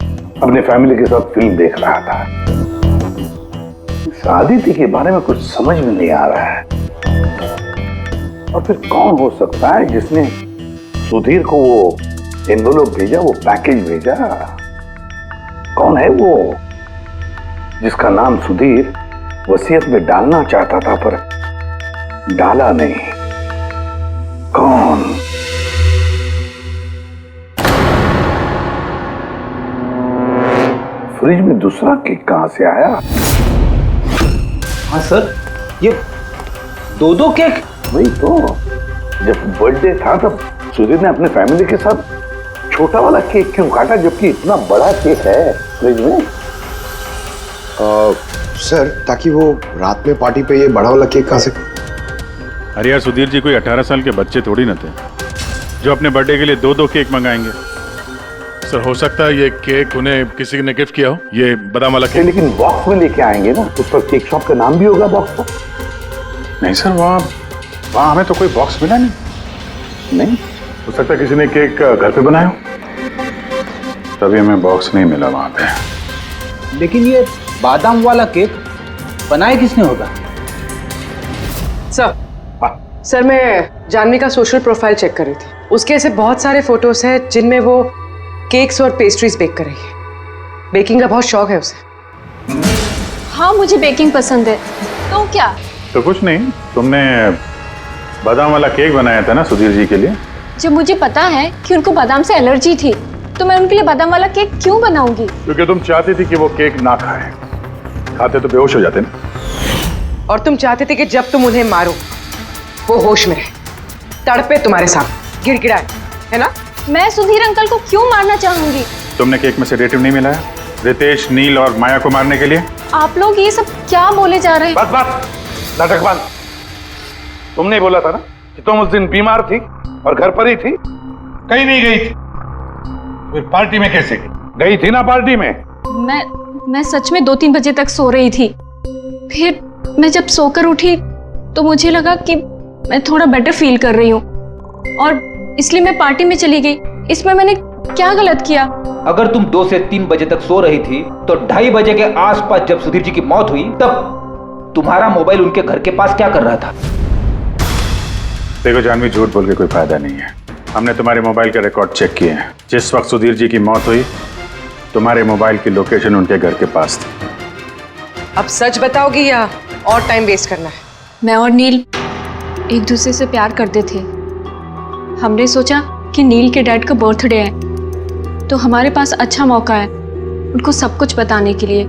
अपने फैमिली के साथ फिल्म देख रहा था। इस आदित्य के बारे में कुछ समझ में नहीं आ रहा है। और फिर कौन हो सकता है जिसने सुधीर को वो एनवेलप भेजा, वो पैकेज भेजा? कौन है वो जिसका नाम सुधीर वसीयत में डालना चाहता था पर डाला नहीं? कौन? फ्रिज में दूसरा केक कहां से आया? हाँ सर, ये 2 केक। वही तो, जब बर्थडे था तब सुधीर ने अपने फैमिली के साथ छोटा वाला केक क्यों काटा, जबकि इतना बड़ा केक है फ्रिज में? सर, ताकि वो रात में पार्टी पे ये बड़ा वाला केक खा सके। अरे यार, सुधीर जी कोई 18 साल के बच्चे थोड़ी ना थे जो अपने बर्थडे के लिए 2 केक मंगाएंगे। सर, हो सकता है ये केक उन्हें किसी ने गिफ्ट किया हो, ये बादाम वाला केक। लेकिन बॉक्स में लेके आएंगे ना, उस पर केक शॉप का नाम भी होगा बॉक्स पर। नहीं सर, वहाँ हमें तो कोई बॉक्स मिला नहीं। हो सकता है किसी ने केक घर पे बनाया हो, तभी हमें बॉक्स नहीं मिला वहाँ पे। लेकिन ये बादाम वाला केक बनाया किसने होगा? सर, सर मैं जानवी का सोशल प्रोफाइल चेक कर रही थी। उसके ऐसे बहुत सारे फोटोज हैं जिनमें वो केक्स और पेस्ट्रीज बेक कर रही है। बेकिंग का बहुत शौक है उसे। हाँ मुझे बेकिंग पसंद है। तो क्या? तो कुछ नहीं, तुमने बादाम वाला केक बनाया था ना सुधीर जी के लिए। जब मुझे पता है कि उनको बादाम से एलर्जी थी तो मैं उनके लिए बादाम वाला केक क्यों बनाऊंगी? क्योंकि तुम चाहती थी कि वो केक ना खाए, खाते तो बेहोश हो जाते ना। और तुम चाहते थे कि जब तुम उन्हें मारो वो होश में रहे, तड़पे तुम्हारे साथ, गिड़गिड़ाए, है ना? मैं सुधीर अंकल को क्यों मारना चाहूंगी? तुमने केक में सेडेटिव नहीं मिलाया रितेश, नील और माया को मारने के लिए? आप लोग ये सब क्या बोले जा रहे हैं? बस बस, नाटक बंद। तुमने बोला था ना कि तुम उस दिन बीमार थी और घर पर ही थी, कहीं नहीं गई थी। फिर पार्टी में कैसे गई थी? ना पार्टी में। मैं सच में 2-3 बजे तक सो रही थी। फिर मैं जब सोकर उठी तो मुझे लगा कि मैं थोड़ा बेटर फील कर रही हूँ और इसलिए मैं पार्टी में चली गई। इसमें मैंने क्या गलत किया? अगर तुम 2 से 3 बजे तक सो रही थी तो 2:30 बजे के आसपास जब सुधीर जी की मौत हुई तब तुम्हारा मोबाइल उनके घर के पास क्या कर रहा था? देखो जानवी, झूठ बोल के कोई फायदा नहीं है। हमने तुम्हारे मोबाइल के रिकॉर्ड चेक किए हैं। जिस वक्त सुधीर जी की मौत हुई तुम्हारे मोबाइल की लोकेशन उनके घर के पास थी। अब सच बताओगी या और टाइम वेस्ट करना है? मैं और नील एक दूसरे से प्यार करते थे। हमने सोचा कि नील के डैड का बर्थडे है तो हमारे पास अच्छा मौका है उनको सब कुछ बताने के लिए,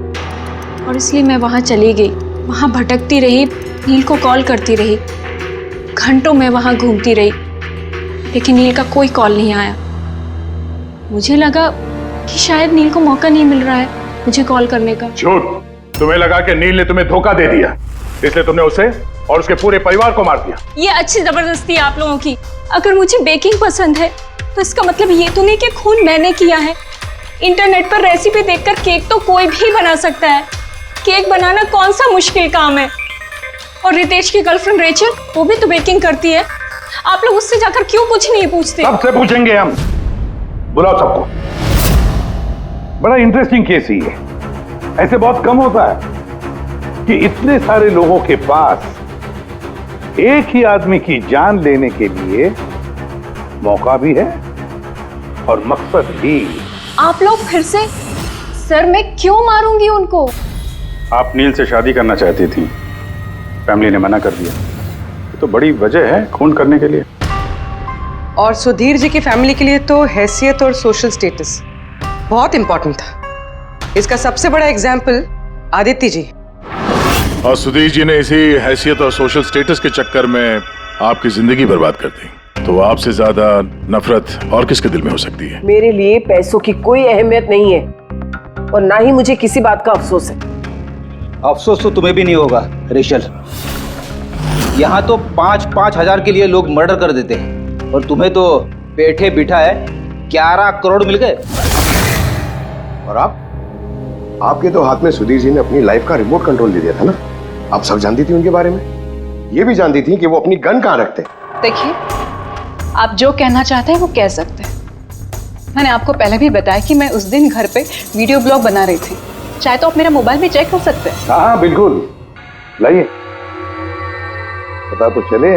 और इसलिए मैं वहाँ चली गई। वहाँ भटकती रही, नील को कॉल करती रही, घंटों में वहाँ घूमती रही, लेकिन नील का कोई कॉल नहीं आया। मुझे लगा कि शायद नील को मौका नहीं मिल रहा है मुझे कॉल करने का। झूठ! तुम्हें लगा कि नील ने तुम्हें धोखा दे दिया, इसलिए तुमने उसे और उसके पूरे परिवार को मार दिया। ये अच्छी जबरदस्ती है आप लोगों की। अगर मुझे बेकिंग पसंद है तो इसका मतलब ये तो नहीं कि खून मैंने किया है। इंटरनेट पर रेसिपी देखकर केक तो कोई भी बना सकता है। केक बनाना कौन सा मुश्किल काम है? और रितेश की गर्लफ्रेंड रेचल, वो भी तो बेकिंग करती है। आप लोग उससे जाकर क्यों कुछ नहीं पूछते? सबसे पूछेंगे हम। बुलाओ सबको। बड़ा इंटरेस्टिंग केस ही है। ऐसे बहुत कम होता है कि इतने सारे लोगों के पास एक ही आदमी की जान लेने के लिए मौका भी है और मकसद भी। आप लोग फिर से? सर मैं क्यों मारूंगी उनको? आप नील से शादी करना चाहती थी, फैमिली ने मना कर दिया। ये तो बड़ी वजह है खून करने के लिए। और सुधीर जी की फैमिली के लिए तो हैसियत और सोशल स्टेटस बहुत इंपॉर्टेंट था। इसका सबसे बड़ा एग्जाम्पल आदित्य जी। और सुधीर जी ने इसी हैसियत और सोशल स्टेटस के चक्कर में आपकी जिंदगी बर्बाद कर दी। तो आपसे ज्यादा नफरत और किसके दिल में हो सकती है? मेरे लिए पैसों की कोई अहमियत नहीं है और ना ही मुझे किसी बात का अफसोस है। अफसोस तो तुम्हें भी नहीं होगा रेशल। यहाँ तो 5-5 हजार के लिए लोग मर्डर कर देते हैं और तुम्हें तो बैठे बिठाए 11 करोड़ मिल गए। और आपके तो हाथ में सुधीर जी ने अपनी लाइफ का रिमोट कंट्रोल दे दिया था ना। आप सब जानती थी उनके बारे में, ये भी जानती थी कि वो अपनी गन कहाँ रखते हैं। देखिए, आप जो कहना चाहते हैं वो कह सकते हैं। मैंने आपको पहले भी बताया कि मैं उस दिन घर पे वीडियो ब्लॉग बना रही थी। चाहे तो आप मेरा मोबाइल भी चेक कर सकते हैं। हाँ बिल्कुल, लाइए। पता तो चले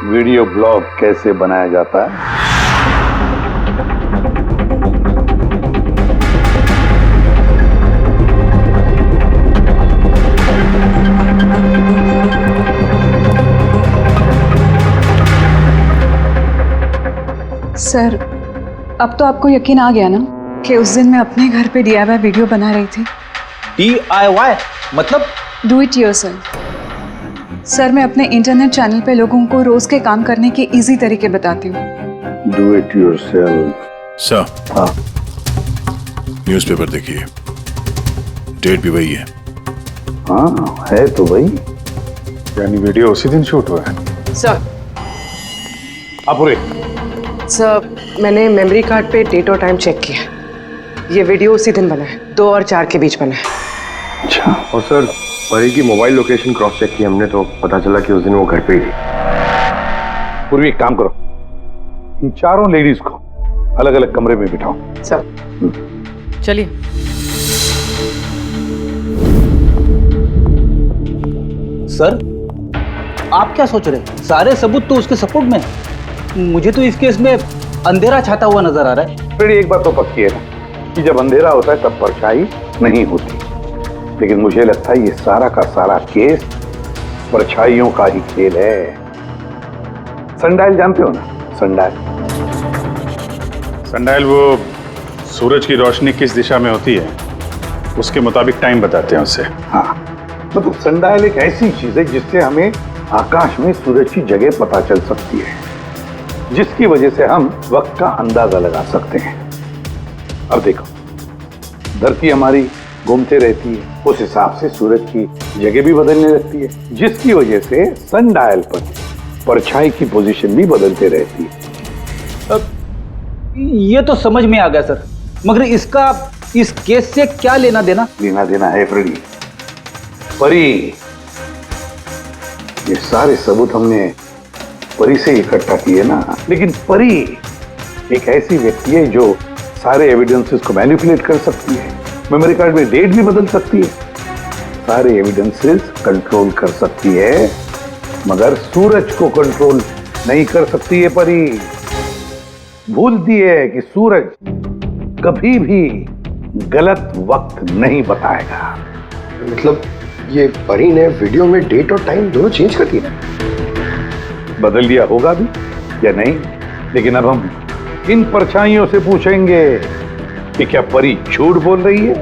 वीडियो ब्लॉग कैसे बनाया जाता है। सर, अब तो आपको यकीन आ गया ना कि उस दिन मैं अपने घर पे DIY वीडियो बना रही थी। DIY मतलब? Do it yourself. सर, मैं अपने इंटरनेट चैनल पे लोगों को रोज के काम करने के इजी तरीके बताती हूँ। Do it yourself. सर, हाँ, न्यूज़पेपर देखिए, डेट भी वही है। हाँ है तो वही। यानी वीडियो उसी दिन शूट हुआ है। सर, पूरे सर, मैंने मेमोरी कार्ड पे डेट और टाइम चेक किया। ये वीडियो उसी दिन बना है, 2 और 4 के बीच बना है। अच्छा। और सर, परी की मोबाइल लोकेशन क्रॉस चेक की हमने तो पता चला कि उस दिन वो घर पे ही थी। पूर्वी एक काम करो, इन चारों लेडीज को अलग अलग कमरे में बिठाओ। सर, चलिए। सर, आप क्या सोच रहे हैं? सारे सबूत तो उसके सपोर्ट में है। मुझे तो इस केस में अंधेरा छाता हुआ नजर आ रहा है। फिर एक बात तो पक्की है ना कि जब अंधेरा होता है तब परछाई नहीं होती, लेकिन मुझे लगता है ये सारा का सारा केस परछाइयों का ही खेल है। सनडायल जानते हो ना? सनडायल सनडायल वो सूरज की रोशनी किस दिशा में होती है उसके मुताबिक टाइम बताते हैं उससे। हाँ, मतलब सनडायल एक ऐसी चीज है जिससे हमें आकाश में सूरज की जगह पता चल सकती है, जिसकी वजह से हम वक्त का अंदाजा लगा सकते हैं। अब देखो, धरती हमारी घूमते रहती है, उस हिसाब से सूरज की जगह भी बदलने लगती है, जिसकी वजह से सनडायल पर परछाई की पोजीशन भी बदलते रहती है। अब ये तो समझ में आ गया सर, मगर इसका इस केस से क्या लेना देना? लेना देना है फ्रेडी। परी, ये सारे सबूत हमने परी से इकट्ठा किए ना, लेकिन परी एक ऐसी व्यक्ति है जो सारे एविडेंसेस को मैनिपुलेट कर सकती है, मेमोरी कार्ड में डेट भी बदल सकती है, सारे एविडेंसेस कंट्रोल कर सकती है, मगर सूरज को कंट्रोल नहीं कर सकती है। परी भूलती है कि सूरज कभी भी गलत वक्त नहीं बताएगा। मतलब ये परी ने वीडियो में डेट और टाइम दोनों चेंज कर दिया? बदल दिया होगा भी या नहीं, लेकिन अब हम इन परछाइयों से पूछेंगे कि क्या परी झूठ बोल रही है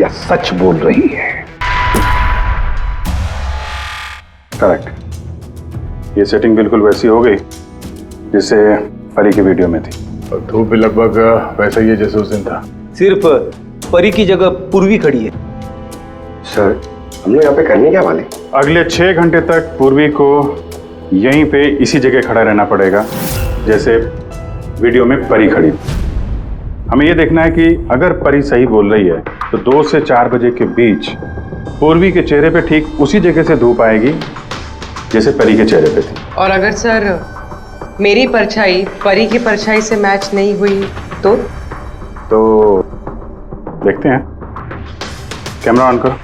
या सच बोल रही है। करेक्ट, ये सेटिंग बिल्कुल वैसी हो गई जैसे परी की वीडियो में थी, और धूप भी लगभग वैसा ही है जैसे उस दिन था। सिर्फ परी की जगह पूर्वी खड़ी है। सर, हम लोग यहाँ पे करने क्या वाले? अगले 6 घंटे तक पूर्वी को यहीं पे इसी जगह खड़ा रहना पड़ेगा जैसे वीडियो में परी खड़ी। हमें ये देखना है कि अगर परी सही बोल रही है तो 2 से 4 बजे के बीच पूर्वी के चेहरे पे ठीक उसी जगह से धूप आएगी जैसे परी के चेहरे पे थी। और अगर सर मेरी परछाई परी की परछाई से मैच नहीं हुई तो देखते हैं। कैमरा ऑन करो।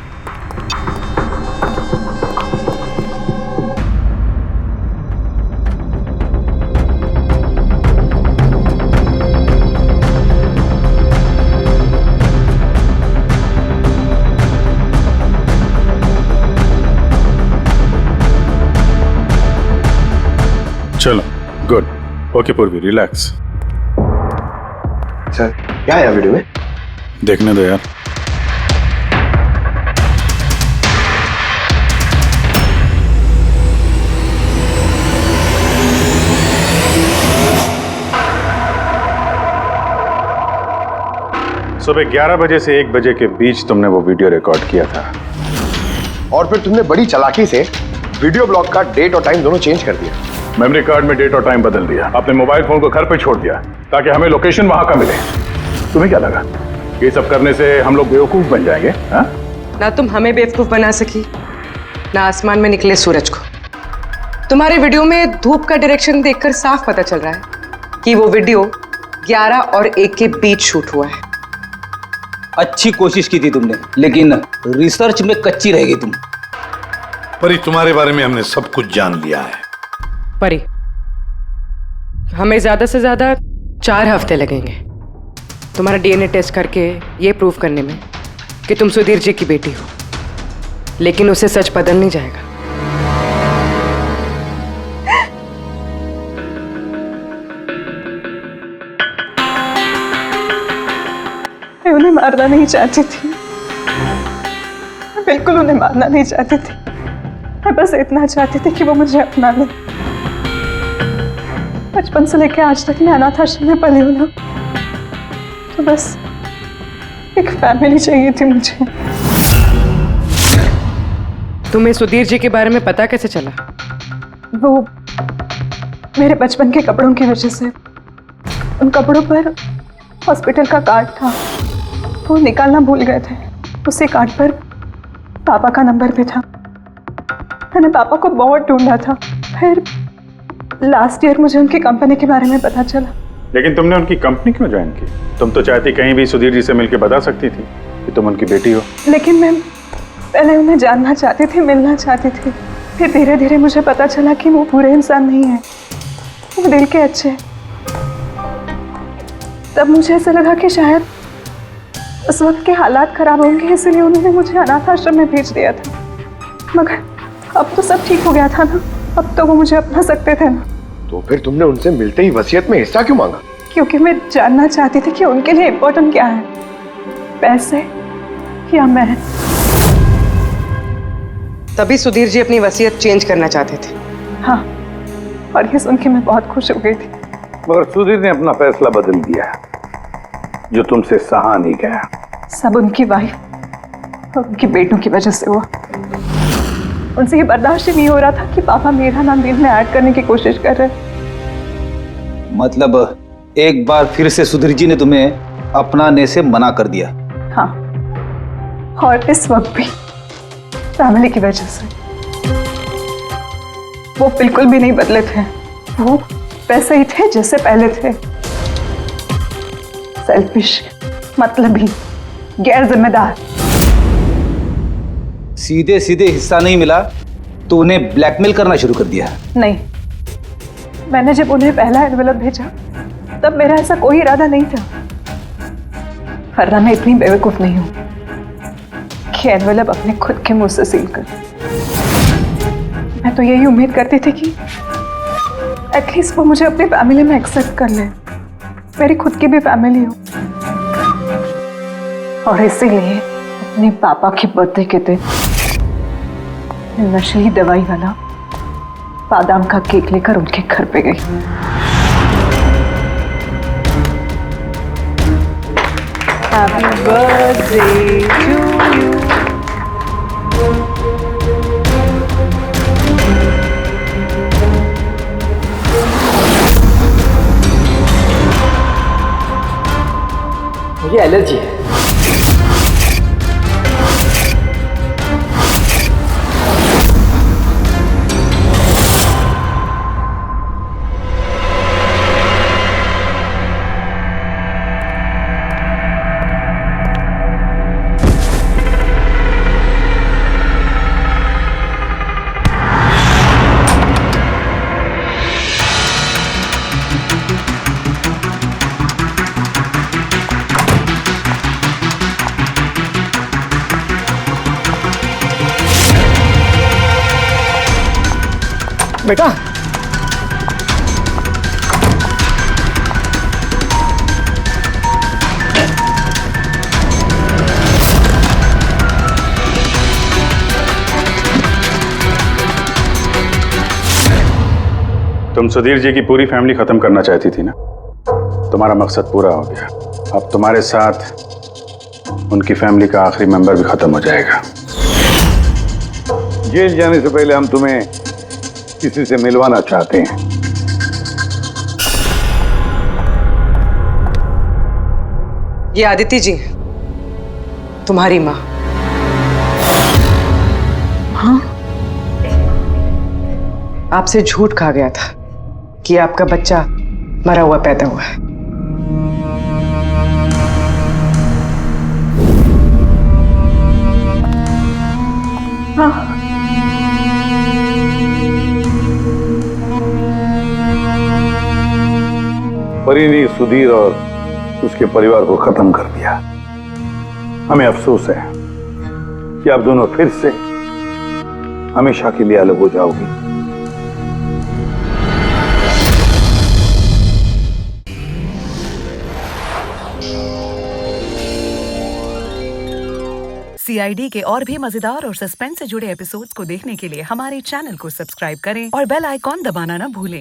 चलो, गुड। ओके पूर्वी, रिलैक्स। सर, क्या है वीडियो में? देखने दो यार। सुबह 11 बजे से 1 बजे के बीच तुमने वो वीडियो रिकॉर्ड किया था, और फिर तुमने बड़ी चालाकी से वीडियो ब्लॉग का डेट और टाइम दोनों चेंज कर दिया। मेमोरी कार्ड में डेट और टाइम बदल दिया, अपने मोबाइल फोन को घर पे छोड़ दिया ताकि हमें लोकेशन वहां का मिले। तुम्हें क्या लगा ये सब करने से हम लोग बेवकूफ बन जाएंगे? हा? ना तुम हमें बेवकूफ बना सकी, ना आसमान में निकले सूरज को। तुम्हारे वीडियो में धूप का डायरेक्शन देखकर साफ पता चल रहा है कि वो वीडियो 11 और 1 के बीच शूट हुआ है। अच्छी कोशिश की थी तुमने, लेकिन रिसर्च में कच्ची रह गई तुम। परी, तुम्हारे बारे में हमने सब कुछ जान लिया है। परी, हमें ज्यादा से ज्यादा 4 हफ्ते लगेंगे तुम्हारा डीएनए टेस्ट करके ये प्रूव करने में कि तुम सुधीर जी की बेटी हो, लेकिन उसे सच बदल नहीं जाएगा। मैं उन्हें मारना नहीं चाहती थी, मैं बिल्कुल उन्हें मारना नहीं चाहती थी। मैं बस इतना चाहती थी कि वो मुझे अपना ले। बचपन से लेकर आज तक मैं अनाथ आश्रम में पली हूं ना, तो बस एक फैमिली चाहिए थी मुझे। तुम्हें सुधीर जी के बारे में पता कैसे चला? वो मेरे बचपन के कपड़ों की वजह से, उन कपड़ों पर हॉस्पिटल का कार्ड था, वो निकालना भूल गए थे। उसी कार्ड पर पापा का नंबर भी था। मैंने पापा को बहुत ढूंढा था, फिर लास्ट ईयर मुझे उनकी कंपनी के बारे में पता चला। लेकिन तुमने उनकी कंपनी क्यों ज्वाइन की? तुम तो चाहती कहीं भी सुधीर जी से मिलकर बता सकती थी कि तुम उनकी बेटी हो। लेकिन मैं पहले उन्हें जानना चाहती थी, मिलना चाहती थी, फिर धीरे धीरे मुझे पता चला कि वो बुरे इंसान नहीं है, वो दिल के अच्छे हैं। तब मुझे ऐसा लगा कि शायद उस वक्त के हालात खराब होंगे, इसलिए उन्होंने मुझे अनाथ आश्रम में भेज दिया था। मगर अब तो सब ठीक हो गया था ना, अब तो वो मुझे अपना सकते थे ना। तो फिर तुमने उनसे मिलते ही वसीयत में हिस्सा क्यों मांगा? क्योंकि मैं जानना चाहती थी कि उनके लिए इम्पोर्टेंट क्या है, पैसे या मैं। तभी सुधीर जी अपनी वसीयत चेंज करना चाहते थे। हाँ, और ये सुन के मैं बहुत खुश हो गई थी। मगर सुधीर ने अपना फैसला बदल दिया है, जो तुमसे सहा नहीं गया। सब उनकी वाइफ और उनके बेटों की वजह से हुआ। उनसे ये बर्दाश्त ही नहीं हो रहा था कि पापा मेरा नाम डील में ऐड करने की कोशिश कर रहे। मतलब एक बार फिर से सुधीर जी ने तुम्हें अपनाने से मना कर दिया? हाँ, और इस वक्त भी फैमिली की वजह से। वो बिल्कुल भी नहीं बदले थे, वो वैसे ही थे जैसे पहले थे। सेल्फिश, मतलबी, गैर जिम्मेदार। सीधे सीधे हिस्सा नहीं मिला तो उन्हें ब्लैकमेल करना शुरू कर दिया? नहीं, मैंने जब उन्हें पहला एनवेलप भेजा तब मेरा ऐसा कोई इरादा नहीं था। वरना मैं इतनी बेवकूफ नहीं हूं कि एनवेलप अपने खुद के मुंह से सील कर। मैं तो यही उम्मीद करती थी कि एटलीस्ट वो मुझे अपनी फैमिली में एक्सेप्ट कर ले, मेरी खुद की भी फैमिली हो। और इसीलिए अपने पापा के बर्थडे के दिन नशीली दवाई वाला बादाम का केक लेकर उनके घर पे गई। Happy birthday to you. मुझे एलर्जी है। बेटा, तुम सुधीर जी की पूरी फैमिली खत्म करना चाहती थी ना? तुम्हारा मकसद पूरा हो गया। अब तुम्हारे साथ उनकी फैमिली का आखिरी मेंबर भी खत्म हो जाएगा। जेल जाने से पहले हम तुम्हें किसी से मिलवाना चाहते हैं। ये आदिति जी, तुम्हारी माँ। हाँ, आपसे झूठ कहा गया था कि आपका बच्चा मरा हुआ पैदा हुआ है। हाँ, परी ने सुधीर और उसके परिवार को खत्म कर दिया। हमें अफसोस है कि आप दोनों फिर से हमेशा के लिए अलग हो जाओगी। CID के और भी मजेदार और सस्पेंस से जुड़े एपिसोड्स को देखने के लिए हमारे चैनल को सब्सक्राइब करें और बेल आइकॉन दबाना ना भूलें।